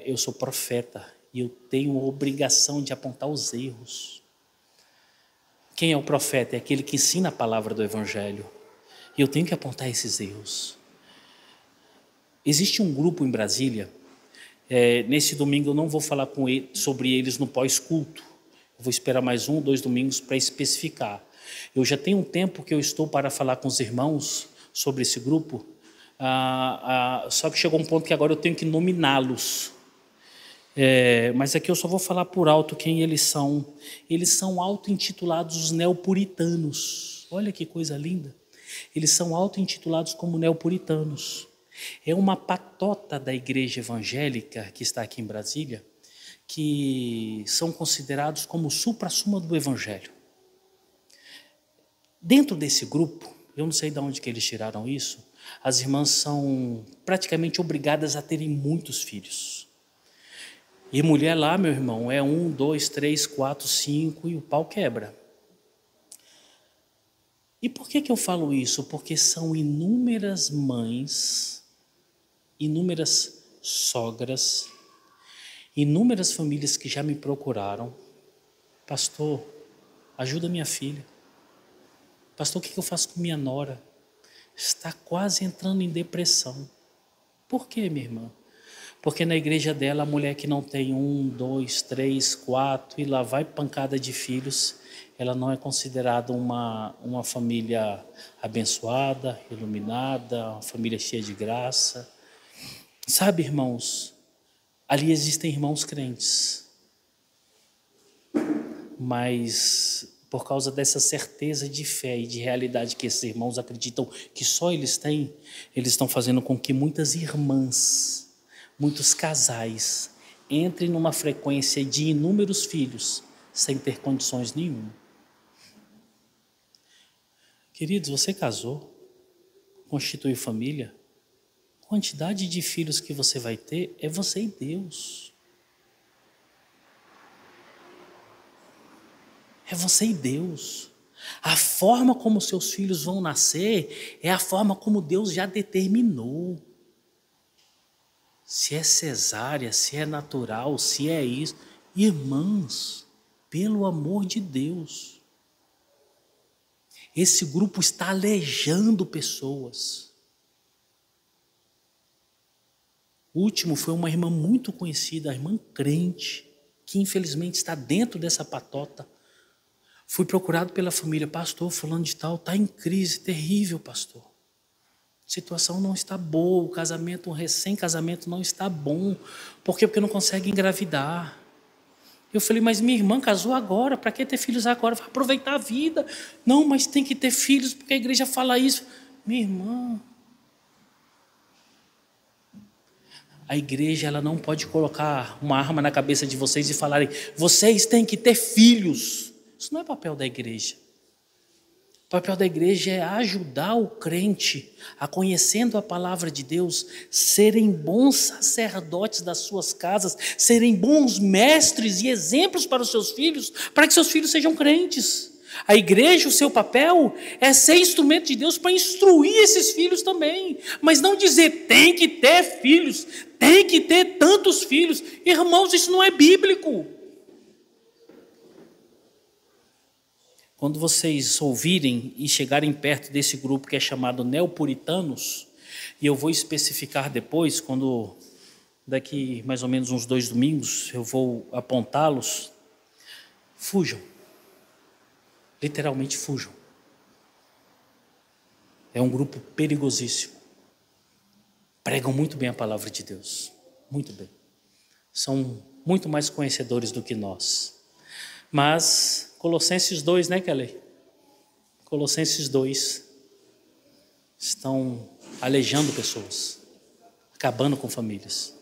eu sou profeta e eu tenho a obrigação de apontar os erros. Quem é o profeta? É aquele que ensina a palavra do Evangelho. E eu tenho que apontar esses erros. Existe um grupo em Brasília, nesse domingo eu não vou falar sobre eles no pós-culto. Eu vou esperar mais 1 ou 2 domingos para especificar. Eu já tenho um tempo que eu estou para falar com os irmãos sobre esse grupo, só que chegou um ponto que agora eu tenho que nominá-los. Mas aqui eu só vou falar por alto quem eles são. Eles são auto-intitulados os neopuritanos. Olha que coisa linda. Eles são auto-intitulados como neopuritanos. É uma patota da igreja evangélica que está aqui em Brasília, que são considerados como o supra-suma do evangelho. Dentro desse grupo, Eu não sei de onde que eles tiraram isso. As irmãs são praticamente obrigadas a terem muitos filhos. E mulher lá, meu irmão, é 1, 2, 3, 4, 5 e o pau quebra. E por que eu falo isso? Porque são inúmeras mães, inúmeras sogras, inúmeras famílias que já me procuraram. Pastor, ajuda minha filha. Pastor, o que eu faço com minha nora? Está quase entrando em depressão. Por quê, minha irmã? Porque na igreja dela, a mulher que não tem 1, 2, 3, 4 e lá vai pancada de filhos, ela não é considerada uma família abençoada, iluminada, uma família cheia de graça. Sabe, irmãos, ali existem irmãos crentes, mas por causa dessa certeza de fé e de realidade que esses irmãos acreditam que só eles têm, eles estão fazendo com que muitas irmãs, muitos casais entrem numa frequência de inúmeros filhos sem ter condições nenhuma. Queridos, você casou, constituiu família, a quantidade de filhos que você vai ter é você e Deus. É você e Deus. A forma como seus filhos vão nascer é a forma como Deus já determinou. Se é cesárea, se é natural, se é isso. Irmãos, pelo amor de Deus, esse grupo está aleijando pessoas. O último foi uma irmã muito conhecida, a irmã crente, que infelizmente está dentro dessa patota. Fui procurado pela família, pastor, fulano de tal, está em crise terrível, pastor. A situação não está boa, o casamento, o recém-casamento não está bom. Por quê? Porque não consegue engravidar. Eu falei, mas minha irmã casou agora, para que ter filhos agora? Vai aproveitar a vida. Não, mas tem que ter filhos, porque a igreja fala isso. Minha irmã, a igreja ela não pode colocar uma arma na cabeça de vocês e falarem, vocês têm que ter filhos. Isso não é papel da igreja. O papel da igreja é ajudar o crente a, conhecendo a palavra de Deus, serem bons sacerdotes das suas casas, serem bons mestres e exemplos para os seus filhos, para que seus filhos sejam crentes. A igreja, o seu papel é ser instrumento de Deus para instruir esses filhos também, mas não dizer tem que ter filhos, tem que ter tantos filhos. Irmãos, isso não é bíblico. Quando vocês ouvirem e chegarem perto desse grupo que é chamado neopuritanos, e eu vou especificar depois, quando daqui mais ou menos uns 2 domingos eu vou apontá-los, fujam. Literalmente fujam. É um grupo perigosíssimo. Pregam muito bem a palavra de Deus. Muito bem. São muito mais conhecedores do que nós. Mas Colossenses 2, né, Kelly? Colossenses 2 estão aleijando pessoas, acabando com famílias.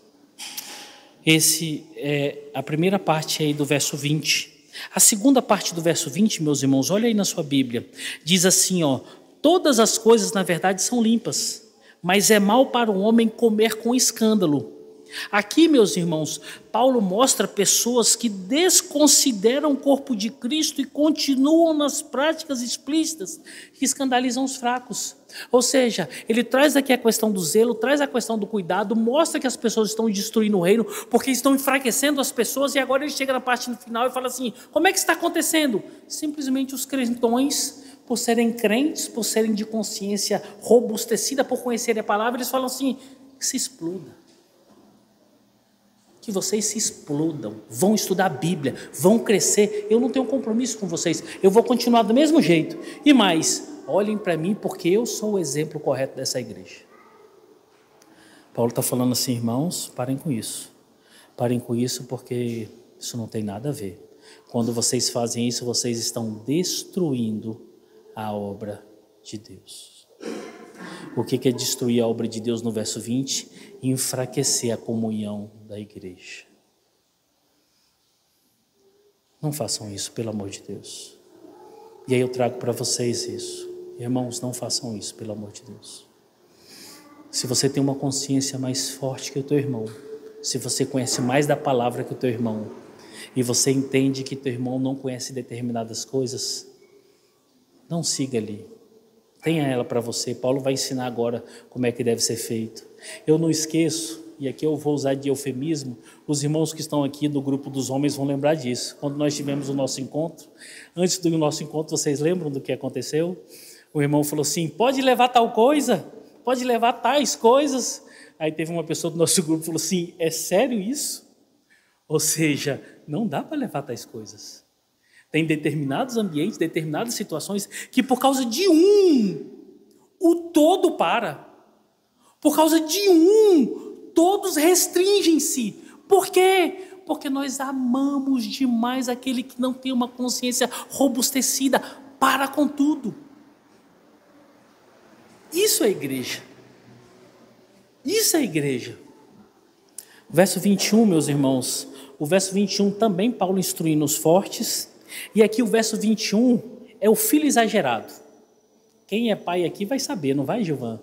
Esse é a primeira parte aí do verso 20. A segunda parte do verso 20, meus irmãos, olha aí na sua Bíblia. Diz assim, ó, todas as coisas na verdade são limpas, mas é mal para o homem comer com escândalo. Aqui, meus irmãos, Paulo mostra pessoas que desconsideram o corpo de Cristo e continuam nas práticas explícitas que escandalizam os fracos. Ou seja, ele traz aqui a questão do zelo, traz a questão do cuidado, mostra que as pessoas estão destruindo o reino porque estão enfraquecendo as pessoas, e agora ele chega na parte no final e fala assim, como é que está acontecendo? Simplesmente os crentões, por serem crentes, por serem de consciência robustecida, por conhecerem a palavra, eles falam assim, que se exploda. Que vocês se explodam, vão estudar a Bíblia, vão crescer. Eu não tenho compromisso com vocês, eu vou continuar do mesmo jeito. E mais, olhem para mim porque eu sou o exemplo correto dessa igreja. Paulo está falando assim, irmãos, parem com isso. Parem com isso porque isso não tem nada a ver. Quando vocês fazem isso, vocês estão destruindo a obra de Deus. O que é destruir a obra de Deus no verso 20? Enfraquecer a comunhão da igreja. Não façam isso, pelo amor de Deus. E aí eu trago para vocês isso. Irmãos, não façam isso, pelo amor de Deus. Se você tem uma consciência mais forte que o teu irmão, se você conhece mais da palavra que o teu irmão, e você entende que teu irmão não conhece determinadas coisas, não siga ali. Tenha ela para você. Paulo vai ensinar agora como é que deve ser feito. Eu não esqueço, e aqui eu vou usar de eufemismo, os irmãos que estão aqui do grupo dos homens vão lembrar disso. Quando nós tivemos o nosso encontro, antes do nosso encontro, vocês lembram do que aconteceu? O irmão falou assim, pode levar tal coisa, pode levar tais coisas. Aí teve uma pessoa do nosso grupo que falou assim, é sério isso? Ou seja, não dá para levar tais coisas. Tem determinados ambientes, determinadas situações que por causa de o todo para. Por causa de todos restringem-se. Por quê? Porque nós amamos demais aquele que não tem uma consciência robustecida para com tudo. Isso é igreja. Isso é igreja. Verso 21, meus irmãos. O verso 21 também Paulo instruindo os fortes. E aqui o verso 21 é o filho exagerado. Quem é pai aqui vai saber, não vai, Gilvan?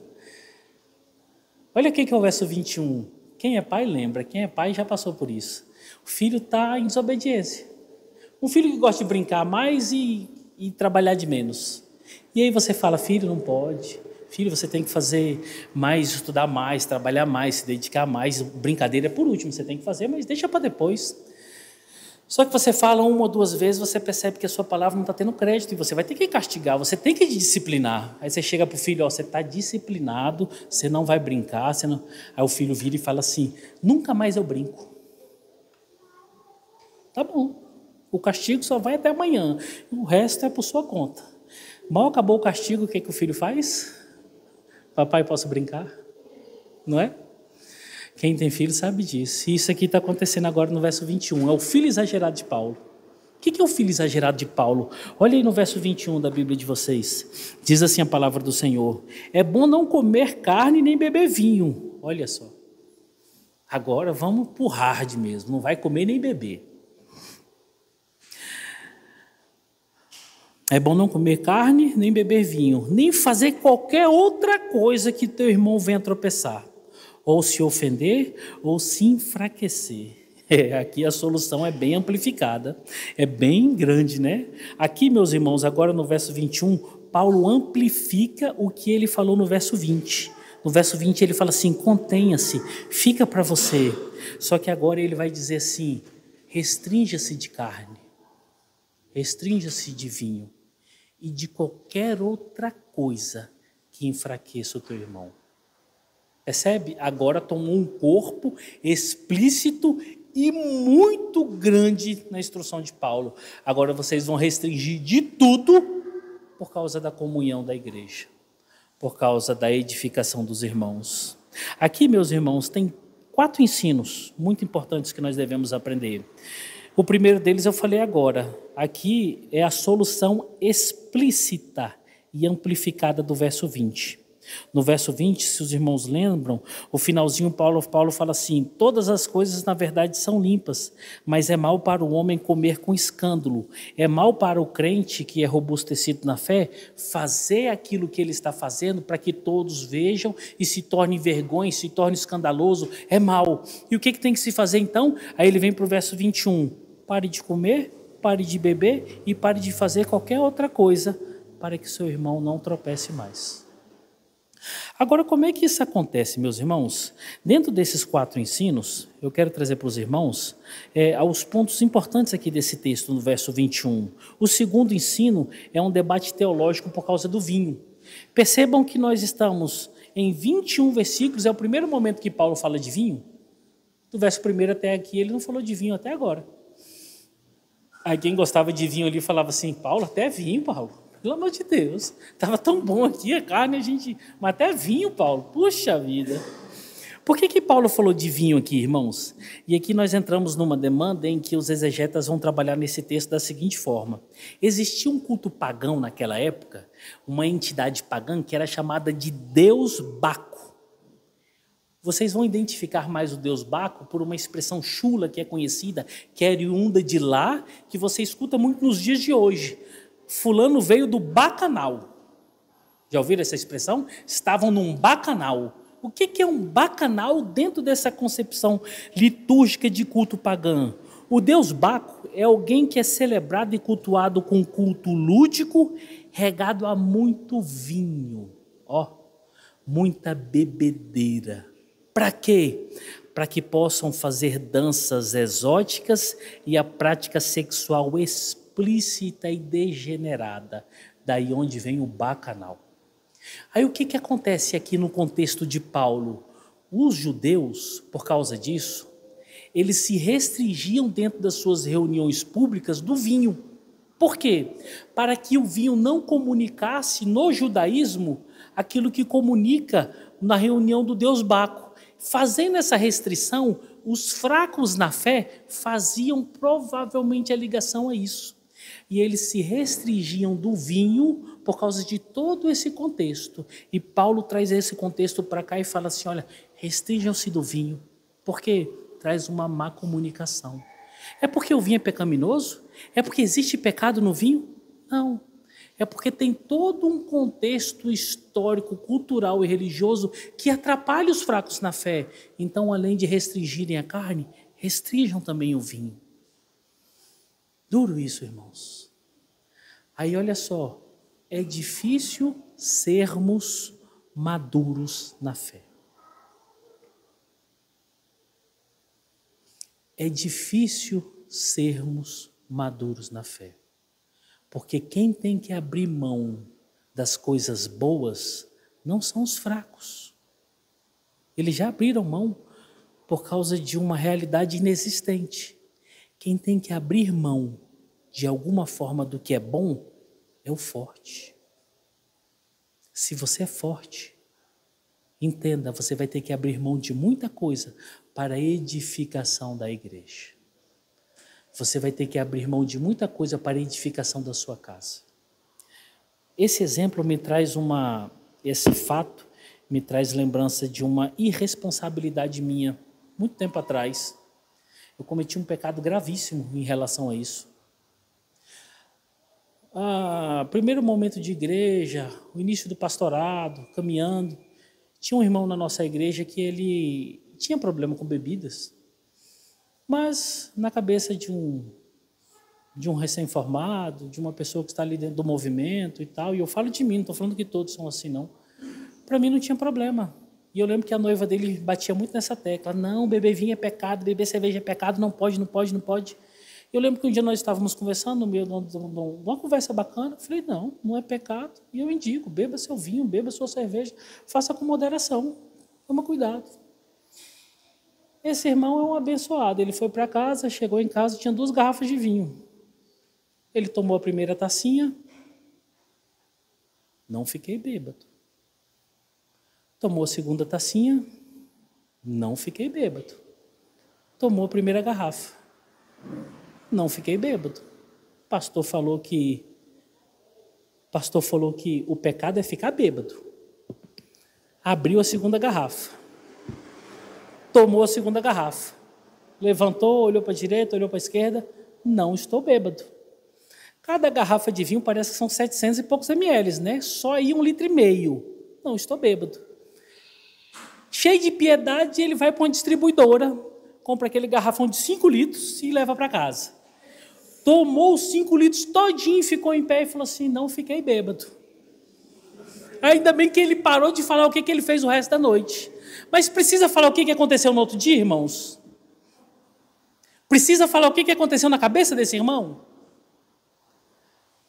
Olha o que é o verso 21. Quem é pai lembra, quem é pai já passou por isso. O filho está em desobediência. Um filho que gosta de brincar mais e trabalhar de menos. E aí você fala, filho, não pode. Filho, você tem que fazer mais, estudar mais, trabalhar mais, se dedicar mais. Brincadeira é por último, você tem que fazer, mas deixa para depois. Só que você fala uma ou duas vezes, você percebe que a sua palavra não está tendo crédito, e você vai ter que castigar, você tem que disciplinar. Aí você chega para o filho, ó, você está disciplinado, você não vai brincar. Você não... Aí o filho vira e fala assim, nunca mais eu brinco. Tá bom, o castigo só vai até amanhã, o resto é por sua conta. Mal acabou o castigo, o que o filho faz? Papai, posso brincar? Não é? Quem tem filho sabe disso. E isso aqui está acontecendo agora no verso 21. É o filho exagerado de Paulo. O que é o filho exagerado de Paulo? Olha aí no verso 21 da Bíblia de vocês. Diz assim a palavra do Senhor. É bom não comer carne nem beber vinho. Olha só. Agora vamos pro hard mesmo. Não vai comer nem beber. É bom não comer carne nem beber vinho. Nem fazer qualquer outra coisa que teu irmão venha tropeçar. Ou se ofender, ou se enfraquecer. Aqui a solução é bem amplificada, é bem grande, né? Aqui, meus irmãos, agora no verso 21, Paulo amplifica o que ele falou no verso 20. No verso 20 ele fala assim, contenha-se, fica para você. Só que agora ele vai dizer assim, restrinja-se de carne, restrinja-se de vinho e de qualquer outra coisa que enfraqueça o teu irmão. Percebe? Agora tomou um corpo explícito e muito grande na instrução de Paulo. Agora vocês vão restringir de tudo por causa da comunhão da igreja, por causa da edificação dos irmãos. Aqui, meus irmãos, tem 4 ensinos muito importantes que nós devemos aprender. O primeiro deles eu falei agora. Aqui é a solução explícita e amplificada do verso 20. No verso 20, se os irmãos lembram, o finalzinho Paulo fala assim, todas as coisas na verdade são limpas, mas é mal para o homem comer com escândalo, é mal para o crente que é robustecido na fé, fazer aquilo que ele está fazendo para que todos vejam e se torne vergonha, se torne escandaloso, é mal. E o que tem que se fazer então? Aí ele vem para o verso 21, pare de comer, pare de beber e pare de fazer qualquer outra coisa para que seu irmão não tropece mais. Agora, como é que isso acontece, meus irmãos? Dentro desses 4 ensinos, eu quero trazer para os irmãos os pontos importantes aqui desse texto, no verso 21. O segundo ensino é um debate teológico por causa do vinho. Percebam que nós estamos em 21 versículos, é o primeiro momento que Paulo fala de vinho. Do verso 1 até aqui, ele não falou de vinho até agora. Aí quem gostava de vinho ali falava assim, Paulo, até vinho, Paulo. Pelo amor de Deus, estava tão bom aqui a carne, mas até vinho, Paulo, puxa vida. Por que Paulo falou de vinho aqui, irmãos? E aqui nós entramos numa demanda em que os exegetas vão trabalhar nesse texto da seguinte forma. Existia um culto pagão naquela época, uma entidade pagã que era chamada de Deus Baco. Vocês vão identificar mais o Deus Baco por uma expressão chula que é conhecida, que é oriunda de lá, que você escuta muito nos dias de hoje. Fulano veio do Bacanal. Já ouviram essa expressão? Estavam num bacanal. O que é um bacanal dentro dessa concepção litúrgica de culto pagão? O deus Baco é alguém que é celebrado e cultuado com culto lúdico, regado a muito vinho, muita bebedeira. Para quê? Para que possam fazer danças exóticas e a prática sexual explícita e degenerada. Daí onde vem o bacanal. Aí o que acontece aqui no contexto de Paulo? Os judeus, por causa disso, eles se restringiam dentro das suas reuniões públicas do vinho. Por quê? Para que o vinho não comunicasse no judaísmo aquilo que comunica na reunião do deus Baco. Fazendo essa restrição, os fracos na fé faziam provavelmente a ligação a isso. E eles se restringiam do vinho por causa de todo esse contexto. E Paulo traz esse contexto para cá e fala assim, olha, restringam-se do vinho. Por quê? Traz uma má comunicação. É porque o vinho é pecaminoso? É porque existe pecado no vinho? Não. É porque tem todo um contexto histórico, cultural e religioso que atrapalha os fracos na fé. Então, além de restringirem a carne, restringam também o vinho. Duro isso, irmãos. Aí, olha só, é difícil sermos maduros na fé. É difícil sermos maduros na fé. Porque quem tem que abrir mão das coisas boas não são os fracos. Eles já abriram mão por causa de uma realidade inexistente. Quem tem que abrir mão de alguma forma do que é bom é o forte. Se você é forte, entenda, você vai ter que abrir mão de muita coisa para a edificação da igreja. Você vai ter que abrir mão de muita coisa para a edificação da sua casa. Esse exemplo me traz esse fato me traz lembrança de uma irresponsabilidade minha, muito tempo atrás. Eu cometi um pecado gravíssimo em relação a isso. Primeiro momento de igreja, o início do pastorado, caminhando, tinha um irmão na nossa igreja que ele tinha problema com bebidas. Mas na cabeça de um recém-formado, de uma pessoa que está ali dentro do movimento e tal, e eu falo de mim, não estou falando que todos são assim, não. Para mim não tinha problema. E eu lembro que a noiva dele batia muito nessa tecla. Não, beber vinho é pecado, beber cerveja é pecado, não pode, não pode, não pode. Eu lembro que um dia nós estávamos conversando no meio de uma conversa bacana. Eu falei, não é pecado. E eu indico, beba seu vinho, beba sua cerveja, faça com moderação, toma cuidado. Esse irmão é um abençoado. Ele foi para casa, chegou em casa, tinha 2 garrafas de vinho. Ele tomou a primeira tacinha, não fiquei bêbado. Tomou a segunda tacinha, não fiquei bêbado. Tomou a primeira garrafa, não fiquei bêbado. O pastor falou que o pecado é ficar bêbado. Abriu a segunda garrafa. Tomou a segunda garrafa. Levantou, olhou para a direita, olhou para a esquerda. Não estou bêbado. Cada garrafa de vinho parece que são 700 e poucos ml, né? Só aí 1,5 litros. Não estou bêbado. Cheio de piedade, ele vai para uma distribuidora, compra aquele garrafão de 5 litros e leva para casa. Tomou os 5 litros todinho, ficou em pé e falou assim, não fiquei bêbado. Ainda bem que ele parou de falar o que ele fez o resto da noite. Mas precisa falar o que aconteceu no outro dia, irmãos? Precisa falar o que aconteceu na cabeça desse irmão?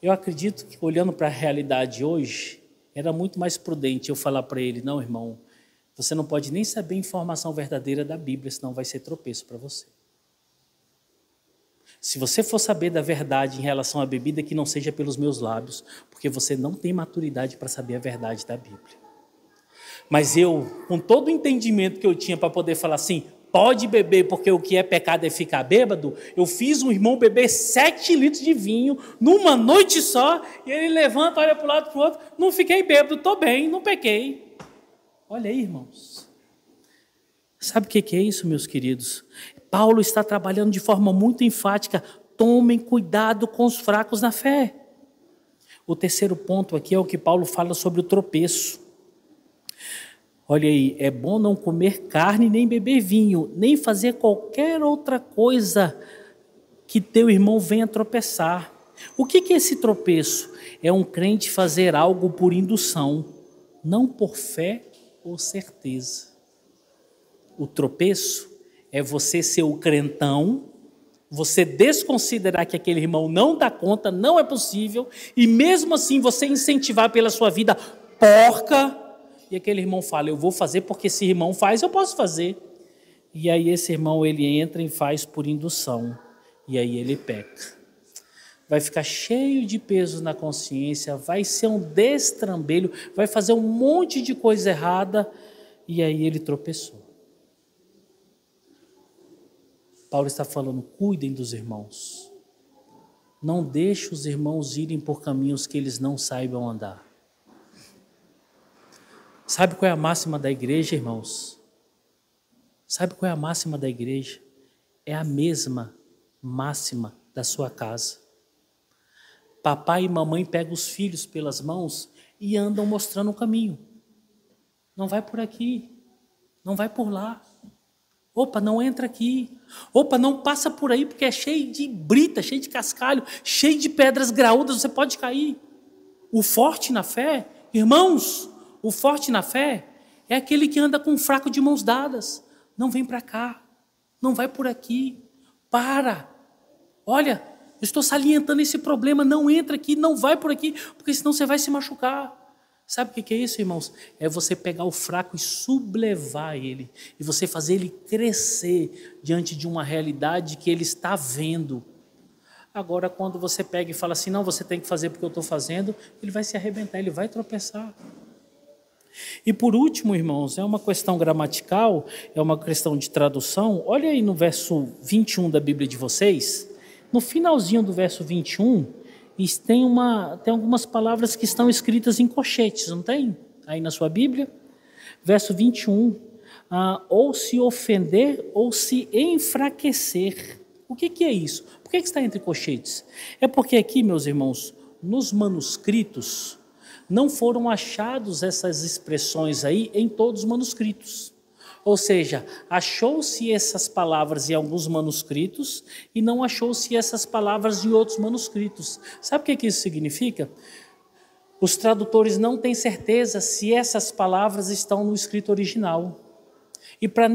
Eu acredito que, olhando para a realidade hoje, era muito mais prudente eu falar para ele, não, irmão, você não pode nem saber a informação verdadeira da Bíblia, senão vai ser tropeço para você. Se você for saber da verdade em relação à bebida, que não seja pelos meus lábios, porque você não tem maturidade para saber a verdade da Bíblia. Mas eu, com todo o entendimento que eu tinha para poder falar assim, pode beber porque o que é pecado é ficar bêbado, eu fiz um irmão beber 7 litros de vinho numa noite só, e ele levanta, olha para o lado para o outro, não fiquei bêbado, estou bem, não pequei. Olha aí, irmãos. Sabe o que é isso, meus queridos? Paulo está trabalhando de forma muito enfática, tomem cuidado com os fracos na fé. O terceiro ponto aqui é o que Paulo fala sobre o tropeço. Olha aí, é bom não comer carne, nem beber vinho, nem fazer qualquer outra coisa que teu irmão venha tropeçar. O que é esse tropeço? É um crente fazer algo por indução, não por fé ou certeza. O tropeço é você ser o crentão, você desconsiderar que aquele irmão não dá conta, não é possível, e mesmo assim você incentivar pela sua vida porca, e aquele irmão fala, eu vou fazer porque esse irmão faz, eu posso fazer. E aí esse irmão, ele entra e faz por indução, e aí ele peca. Vai ficar cheio de peso na consciência, vai ser um destrambelho, vai fazer um monte de coisa errada, e aí ele tropeçou. Paulo está falando, cuidem dos irmãos. Não deixe os irmãos irem por caminhos que eles não saibam andar. Sabe qual é a máxima da igreja, irmãos? Sabe qual é a máxima da igreja? É a mesma máxima da sua casa. Papai e mamãe pegam os filhos pelas mãos e andam mostrando o caminho. Não vai por aqui, não vai por lá. Opa, não entra aqui. Opa, não passa por aí porque é cheio de brita, cheio de cascalho, cheio de pedras graúdas, você pode cair. O forte na fé, irmãos, o forte na fé é aquele que anda com um fraco de mãos dadas. Não vem para cá, não vai por aqui, para. Olha, eu estou salientando esse problema, não entra aqui, não vai por aqui, porque senão você vai se machucar. Sabe o que é isso, irmãos? É você pegar o fraco e sublevar ele, e você fazer ele crescer diante de uma realidade que ele está vendo. Agora, quando você pega e fala assim, não, você tem que fazer porque eu estou fazendo, ele vai se arrebentar, ele vai tropeçar. E por último, irmãos, é uma questão gramatical, é uma questão de tradução. Olha aí no verso 21 da Bíblia de vocês, no finalzinho do verso 21, tem algumas palavras que estão escritas em colchetes, não tem? Aí na sua Bíblia. Verso 21, ou se ofender ou se enfraquecer. O que é isso? Por que está entre colchetes? É porque aqui, meus irmãos, nos manuscritos, não foram achados essas expressões aí em todos os manuscritos. Ou seja, achou-se essas palavras em alguns manuscritos e não achou-se essas palavras em outros manuscritos. Sabe o que isso significa? Os tradutores não têm certeza se essas palavras estão no escrito original. E por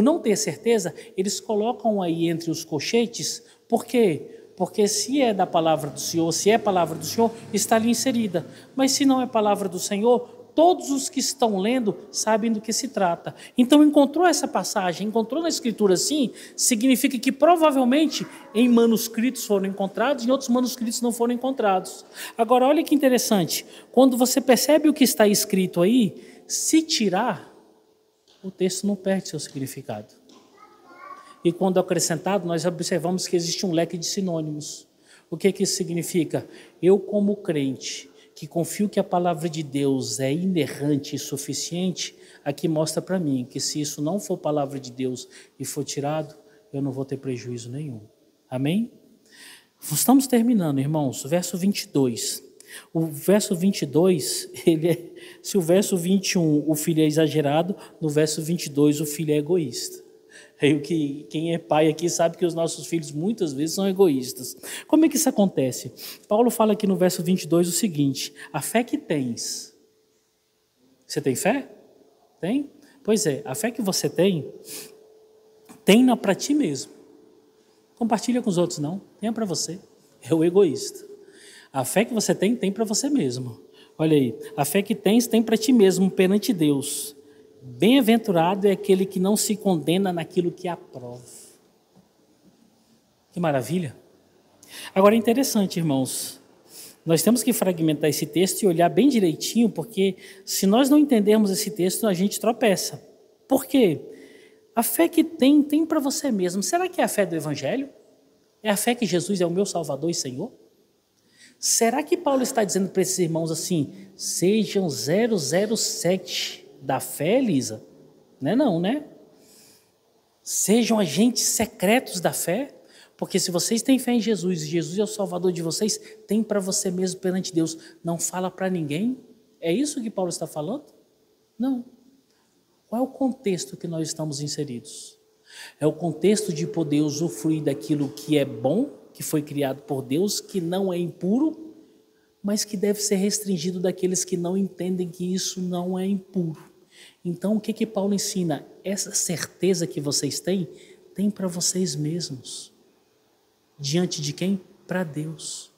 não ter certeza, eles colocam aí entre os colchetes. Por quê? Porque se é da palavra do Senhor, se é palavra do Senhor, está ali inserida. Mas se não é palavra do Senhor, todos os que estão lendo sabem do que se trata. Então, encontrou essa passagem, encontrou na Escritura assim, significa que provavelmente em manuscritos foram encontrados, em outros manuscritos não foram encontrados. Agora, olha que interessante, quando você percebe o que está escrito aí, se tirar, o texto não perde seu significado. E quando acrescentado, nós observamos que existe um leque de sinônimos. O que isso significa? Eu, como crente, que confio que a palavra de Deus é inerrante e suficiente, aqui mostra para mim que se isso não for palavra de Deus e for tirado, eu não vou ter prejuízo nenhum. Amém? Estamos terminando, irmãos. Verso 22. O verso 22, se o verso 21 o filho é exagerado, no verso 22 o filho é egoísta. Quem é pai aqui sabe que os nossos filhos muitas vezes são egoístas. Como é que isso acontece? Paulo fala aqui no verso 22 o seguinte, a fé que tens, você tem fé? Tem? Pois é, a fé que você tem, tenha para ti mesmo. Compartilha com os outros não, tenha para você, é o egoísta. A fé que você tem para você mesmo. Olha aí, a fé que tens, tem para ti mesmo perante Deus. Bem-aventurado é aquele que não se condena naquilo que aprova. Que maravilha. Agora é interessante, irmãos. Nós temos que fragmentar esse texto e olhar bem direitinho, porque se nós não entendermos esse texto, a gente tropeça. Por quê? A fé que tem para você mesmo. Será que é a fé do Evangelho? É a fé que Jesus é o meu Salvador e Senhor? Será que Paulo está dizendo para esses irmãos assim, sejam 007 da fé, Elisa? Não é não, né? Sejam agentes secretos da fé? Porque se vocês têm fé em Jesus, e Jesus é o Salvador de vocês, tem para você mesmo perante Deus. Não fala para ninguém. É isso que Paulo está falando? Não. Qual é o contexto que nós estamos inseridos? É o contexto de poder usufruir daquilo que é bom, que foi criado por Deus, que não é impuro, mas que deve ser restringido daqueles que não entendem que isso não é impuro. Então, o que Paulo ensina? Essa certeza que vocês têm, tem para vocês mesmos. Diante de quem? Para Deus.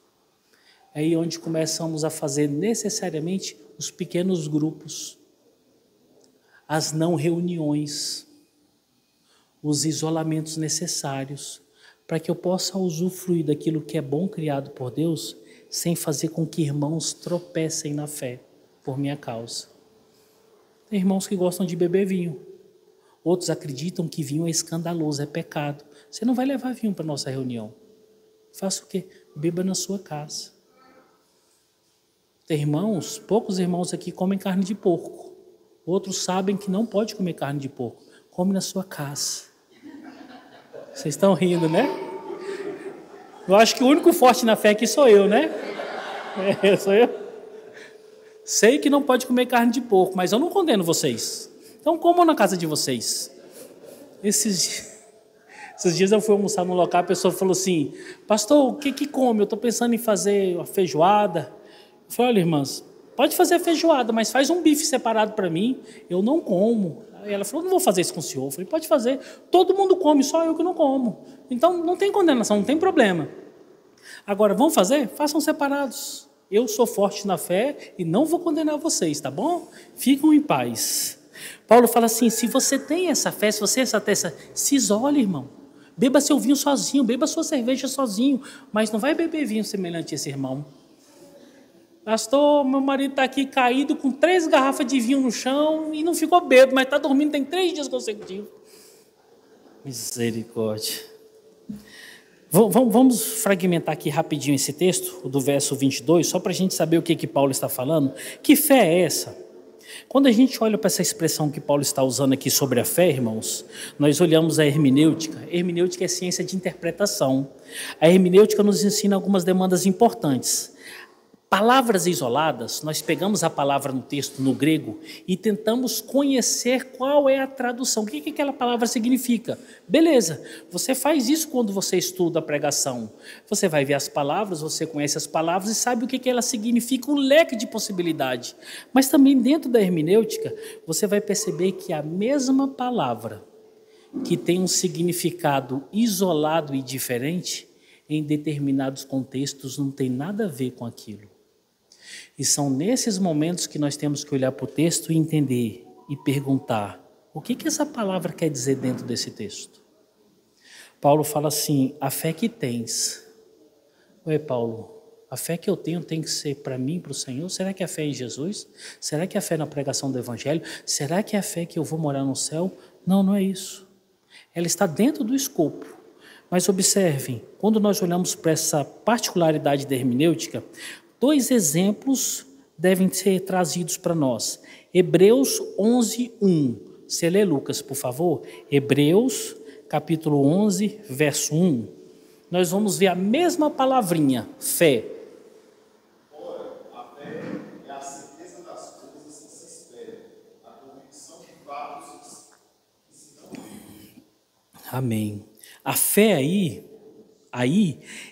É aí onde começamos a fazer necessariamente os pequenos grupos, as não reuniões, os isolamentos necessários, para que eu possa usufruir daquilo que é bom criado por Deus, sem fazer com que irmãos tropecem na fé por minha causa. Tem irmãos que gostam de beber vinho. Outros acreditam que vinho é escandaloso, é pecado. Você não vai levar vinho para a nossa reunião. Faça o quê? Beba na sua casa. Tem irmãos, poucos irmãos aqui comem carne de porco. Outros sabem que não pode comer carne de porco. Come na sua casa. Vocês estão rindo, né? Eu acho que o único forte na fé aqui sou eu, né? Sou eu. Sei que não pode comer carne de porco, mas eu não condeno vocês. Então comam na casa de vocês. Esses dias eu fui almoçar num local, a pessoa falou assim: pastor, o que come? Eu estou pensando em fazer uma feijoada. Eu falei: olha, irmãs, pode fazer a feijoada, mas faz um bife separado para mim. Eu não como. Aí ela falou: não vou fazer isso com o senhor. Eu falei: pode fazer. Todo mundo come, só eu que não como. Então não tem condenação, não tem problema. Agora, vão fazer? Façam separados. Eu sou forte na fé e não vou condenar vocês, tá bom? Ficam em paz. Paulo fala assim: se você tem essa fé, se você tem essa testa, se isole, irmão. Beba seu vinho sozinho, beba sua cerveja sozinho, mas não vai beber vinho semelhante a esse irmão. Pastor, meu marido está aqui caído com 3 garrafas de vinho no chão e não ficou bêbado, mas está dormindo tem 3 dias consecutivos. Misericórdia. Vamos fragmentar aqui rapidinho esse texto, do verso 22, só para a gente saber o que Paulo está falando. Que fé é essa? Quando a gente olha para essa expressão que Paulo está usando aqui sobre a fé, irmãos, nós olhamos a hermenêutica. A hermenêutica é ciência de interpretação. A hermenêutica nos ensina algumas demandas importantes. Palavras isoladas, nós pegamos a palavra no texto no grego e tentamos conhecer qual é a tradução, o que aquela palavra significa. Beleza, você faz isso quando você estuda a pregação. Você vai ver as palavras, você conhece as palavras e sabe o que elas significam, um leque de possibilidade. Mas também dentro da hermenêutica, você vai perceber que a mesma palavra, que tem um significado isolado e diferente, em determinados contextos não tem nada a ver com aquilo. E são nesses momentos que nós temos que olhar para o texto e entender e perguntar: o que essa palavra quer dizer dentro desse texto? Paulo fala assim: a fé que tens. Ué, Paulo, a fé que eu tenho tem que ser para mim, para o Senhor? Será que é a fé em Jesus? Será que é a fé na pregação do Evangelho? Será que é a fé que eu vou morar no céu? Não, não é isso. Ela está dentro do escopo. Mas observem, quando nós olhamos para essa particularidade da hermenêutica, 2 exemplos devem ser trazidos para nós. Hebreus 11:1. Você lê, Lucas, por favor? Hebreus, capítulo 11, verso 1. Nós vamos ver a mesma palavrinha, fé. Ora, a fé é a certeza das coisas que se esperam, a convicção de fatos que se não veem. Amém. A fé aí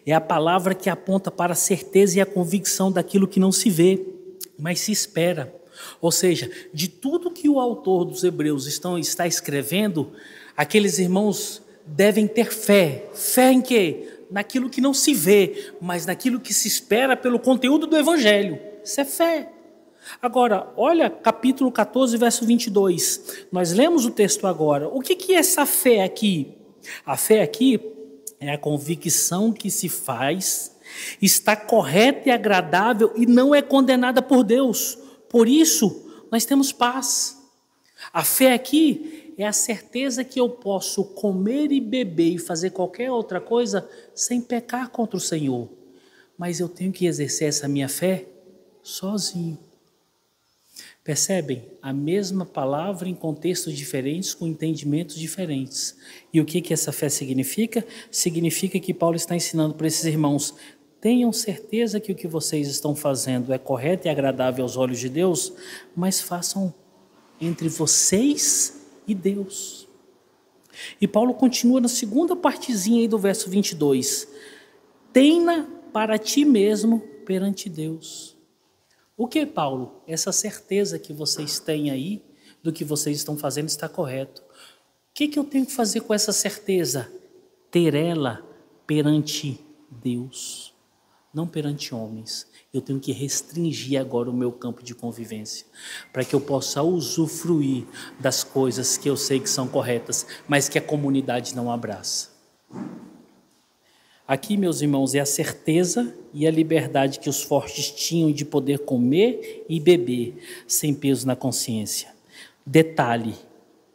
é a palavra que aponta para a certeza e a convicção daquilo que não se vê, mas se espera. Ou seja, de tudo que o autor dos Hebreus está escrevendo, aqueles irmãos devem ter fé. Fé em quê? Naquilo que não se vê, mas naquilo que se espera pelo conteúdo do Evangelho. Isso é fé. Agora, olha capítulo 14, verso 22. Nós lemos o texto agora. O que é essa fé aqui? A fé aqui é a convicção que se faz, está correta e agradável e não é condenada por Deus. Por isso, nós temos paz. A fé aqui é a certeza que eu posso comer e beber e fazer qualquer outra coisa sem pecar contra o Senhor. Mas eu tenho que exercer essa minha fé sozinho. Percebem? A mesma palavra em contextos diferentes, com entendimentos diferentes. E o que essa fé significa? Significa que Paulo está ensinando para esses irmãos: tenham certeza que o que vocês estão fazendo é correto e agradável aos olhos de Deus, mas façam entre vocês e Deus. E Paulo continua na segunda partezinha aí do verso 22. Tenha para ti mesmo perante Deus. O que, Paulo? Essa certeza que vocês têm aí do que vocês estão fazendo está correto. O que eu tenho que fazer com essa certeza? Ter ela perante Deus, não perante homens. Eu tenho que restringir agora o meu campo de convivência, para que eu possa usufruir das coisas que eu sei que são corretas, mas que a comunidade não abraça. Aqui, meus irmãos, é a certeza e a liberdade que os fortes tinham de poder comer e beber sem peso na consciência. Detalhe: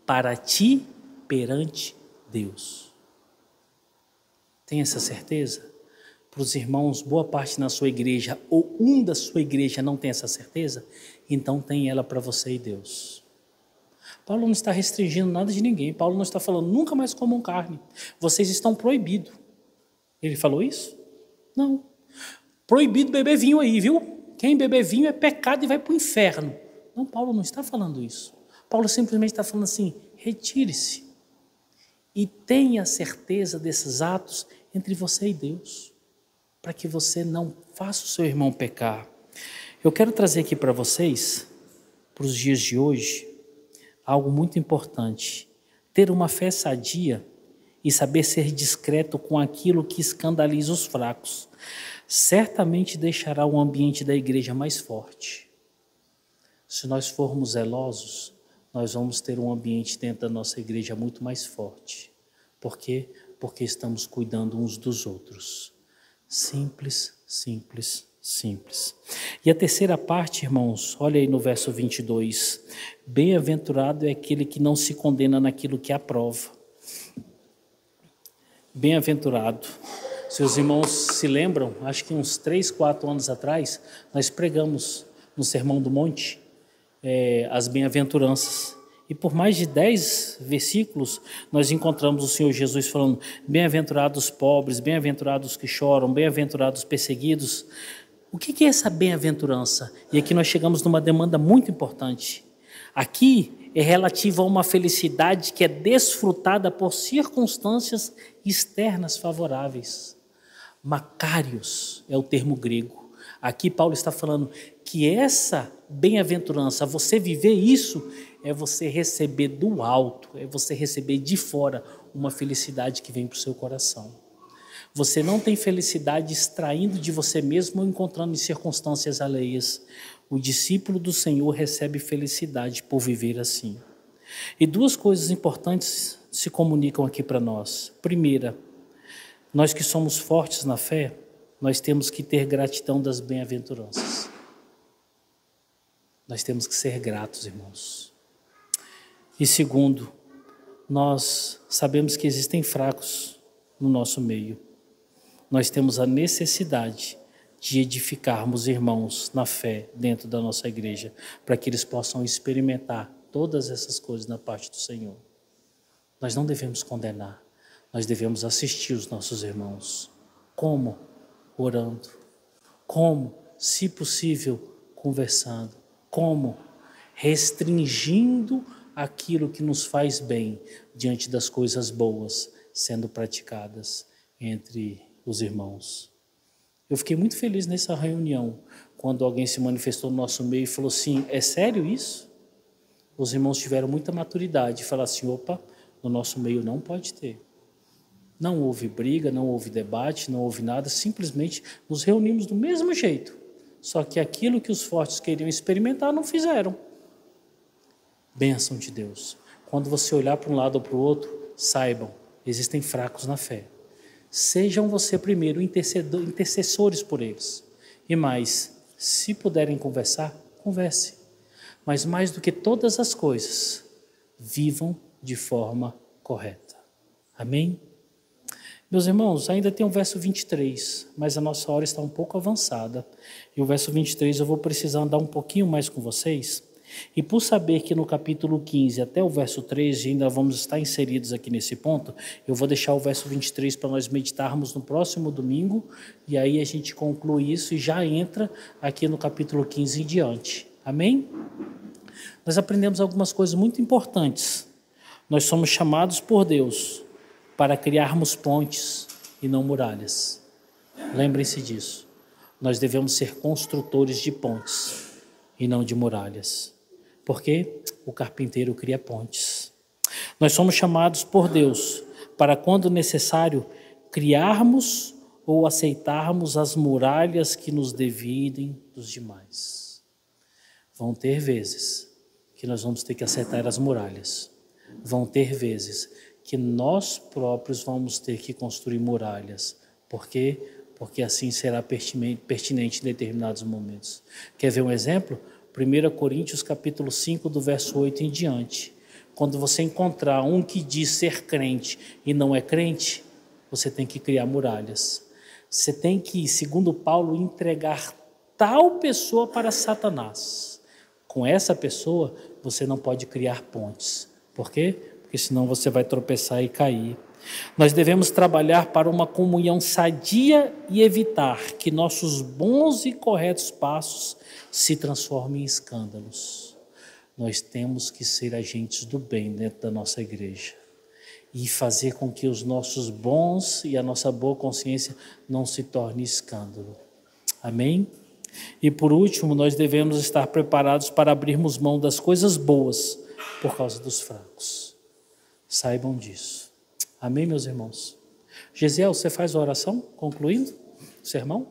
para ti perante Deus. Tem essa certeza? Para os irmãos, boa parte na sua igreja, ou um da sua igreja não tem essa certeza, então tem ela para você e Deus. Paulo não está restringindo nada de ninguém. Paulo não está falando, nunca mais comam carne. Vocês estão proibidos. Ele falou isso? Não. Proibido beber vinho aí, viu? Quem beber vinho é pecado e vai para o inferno. Não, Paulo não está falando isso. Paulo simplesmente está falando assim: retire-se e tenha certeza desses atos entre você e Deus, para que você não faça o seu irmão pecar. Eu quero trazer aqui para vocês, para os dias de hoje, algo muito importante: ter uma fé sadia e saber ser discreto com aquilo que escandaliza os fracos, certamente deixará o ambiente da igreja mais forte. Se nós formos zelosos, nós vamos ter um ambiente dentro da nossa igreja muito mais forte. Por quê? Porque estamos cuidando uns dos outros. Simples, simples, simples. E a terceira parte, irmãos, olha aí no verso 22. Bem-aventurado é aquele que não se condena naquilo que aprova. Bem-aventurado. Seus irmãos se lembram, acho que uns 3, 4 anos atrás, nós pregamos no Sermão do Monte as bem-aventuranças. E por mais de 10 versículos, nós encontramos o Senhor Jesus falando: bem-aventurados os pobres, bem-aventurados os que choram, bem-aventurados os perseguidos. O que é essa bem-aventurança? E aqui nós chegamos numa demanda muito importante. Aqui é relativa a uma felicidade que é desfrutada por circunstâncias externas favoráveis. Macários é o termo grego. Aqui Paulo está falando que essa bem-aventurança, você viver isso, é você receber do alto, é você receber de fora uma felicidade que vem para o seu coração. Você não tem felicidade extraindo de você mesmo ou encontrando em circunstâncias alheias. O discípulo do Senhor recebe felicidade por viver assim. E duas coisas importantes se comunicam aqui para nós. Primeira, nós que somos fortes na fé, nós temos que ter gratidão das bem-aventuranças. Nós temos que ser gratos, irmãos. E segundo, nós sabemos que existem fracos no nosso meio. Nós temos a necessidade de edificarmos irmãos na fé dentro da nossa igreja, para que eles possam experimentar todas essas coisas na parte do Senhor. Nós não devemos condenar, nós devemos assistir os nossos irmãos. Como? Orando. Como? Se possível, conversando. Como? Restringindo aquilo que nos faz bem diante das coisas boas sendo praticadas entre os irmãos. Eu fiquei muito feliz nessa reunião, quando alguém se manifestou no nosso meio e falou assim: é sério isso? Os irmãos tiveram muita maturidade e falaram assim: opa, no nosso meio não pode ter. Não houve briga, não houve debate, não houve nada, simplesmente nos reunimos do mesmo jeito. Só que aquilo que os fortes queriam experimentar não fizeram. Bênção de Deus. Quando você olhar para um lado ou para o outro, saibam, existem fracos na fé. Sejam você primeiro intercessores por eles. E mais, se puderem conversar, converse. Mas mais do que todas as coisas, vivam de forma correta. Amém? Meus irmãos, ainda tem o verso 23, mas a nossa hora está um pouco avançada. E o verso 23 eu vou precisar andar um pouquinho mais com vocês, E por saber que no capítulo 15 até o verso 13 ainda vamos estar inseridos aqui nesse ponto, eu vou deixar o verso 23 para nós meditarmos no próximo domingo, e aí a gente conclui isso e já entra aqui no capítulo 15 em diante. Amém? Nós aprendemos algumas coisas muito importantes. Nós somos chamados por Deus para criarmos pontes e não muralhas. Lembrem-se disso. Nós devemos ser construtores de pontes e não de muralhas. Porque o carpinteiro cria pontes. Nós somos chamados por Deus para, quando necessário, criarmos ou aceitarmos as muralhas que nos dividem dos demais. Vão ter vezes que nós vamos ter que aceitar as muralhas. Vão ter vezes que nós próprios vamos ter que construir muralhas. Por quê? Porque assim será pertinente em determinados momentos. Quer ver um exemplo? 1 Coríntios capítulo 5, do verso 8 em diante. Quando você encontrar um que diz ser crente e não é crente, você tem que criar muralhas. Você tem que, segundo Paulo, entregar tal pessoa para Satanás. Com essa pessoa, você não pode criar pontes. Por quê? Porque senão você vai tropeçar e cair. Nós devemos trabalhar para uma comunhão sadia e evitar que nossos bons e corretos passos se transformem em escândalos. Nós temos que ser agentes do bem dentro da nossa igreja e fazer com que os nossos bons e a nossa boa consciência não se torne escândalo. Amém? E por último, nós devemos estar preparados para abrirmos mão das coisas boas por causa dos fracos. Saibam disso. Amém, meus irmãos? Gesiel, você faz a oração, concluindo o sermão?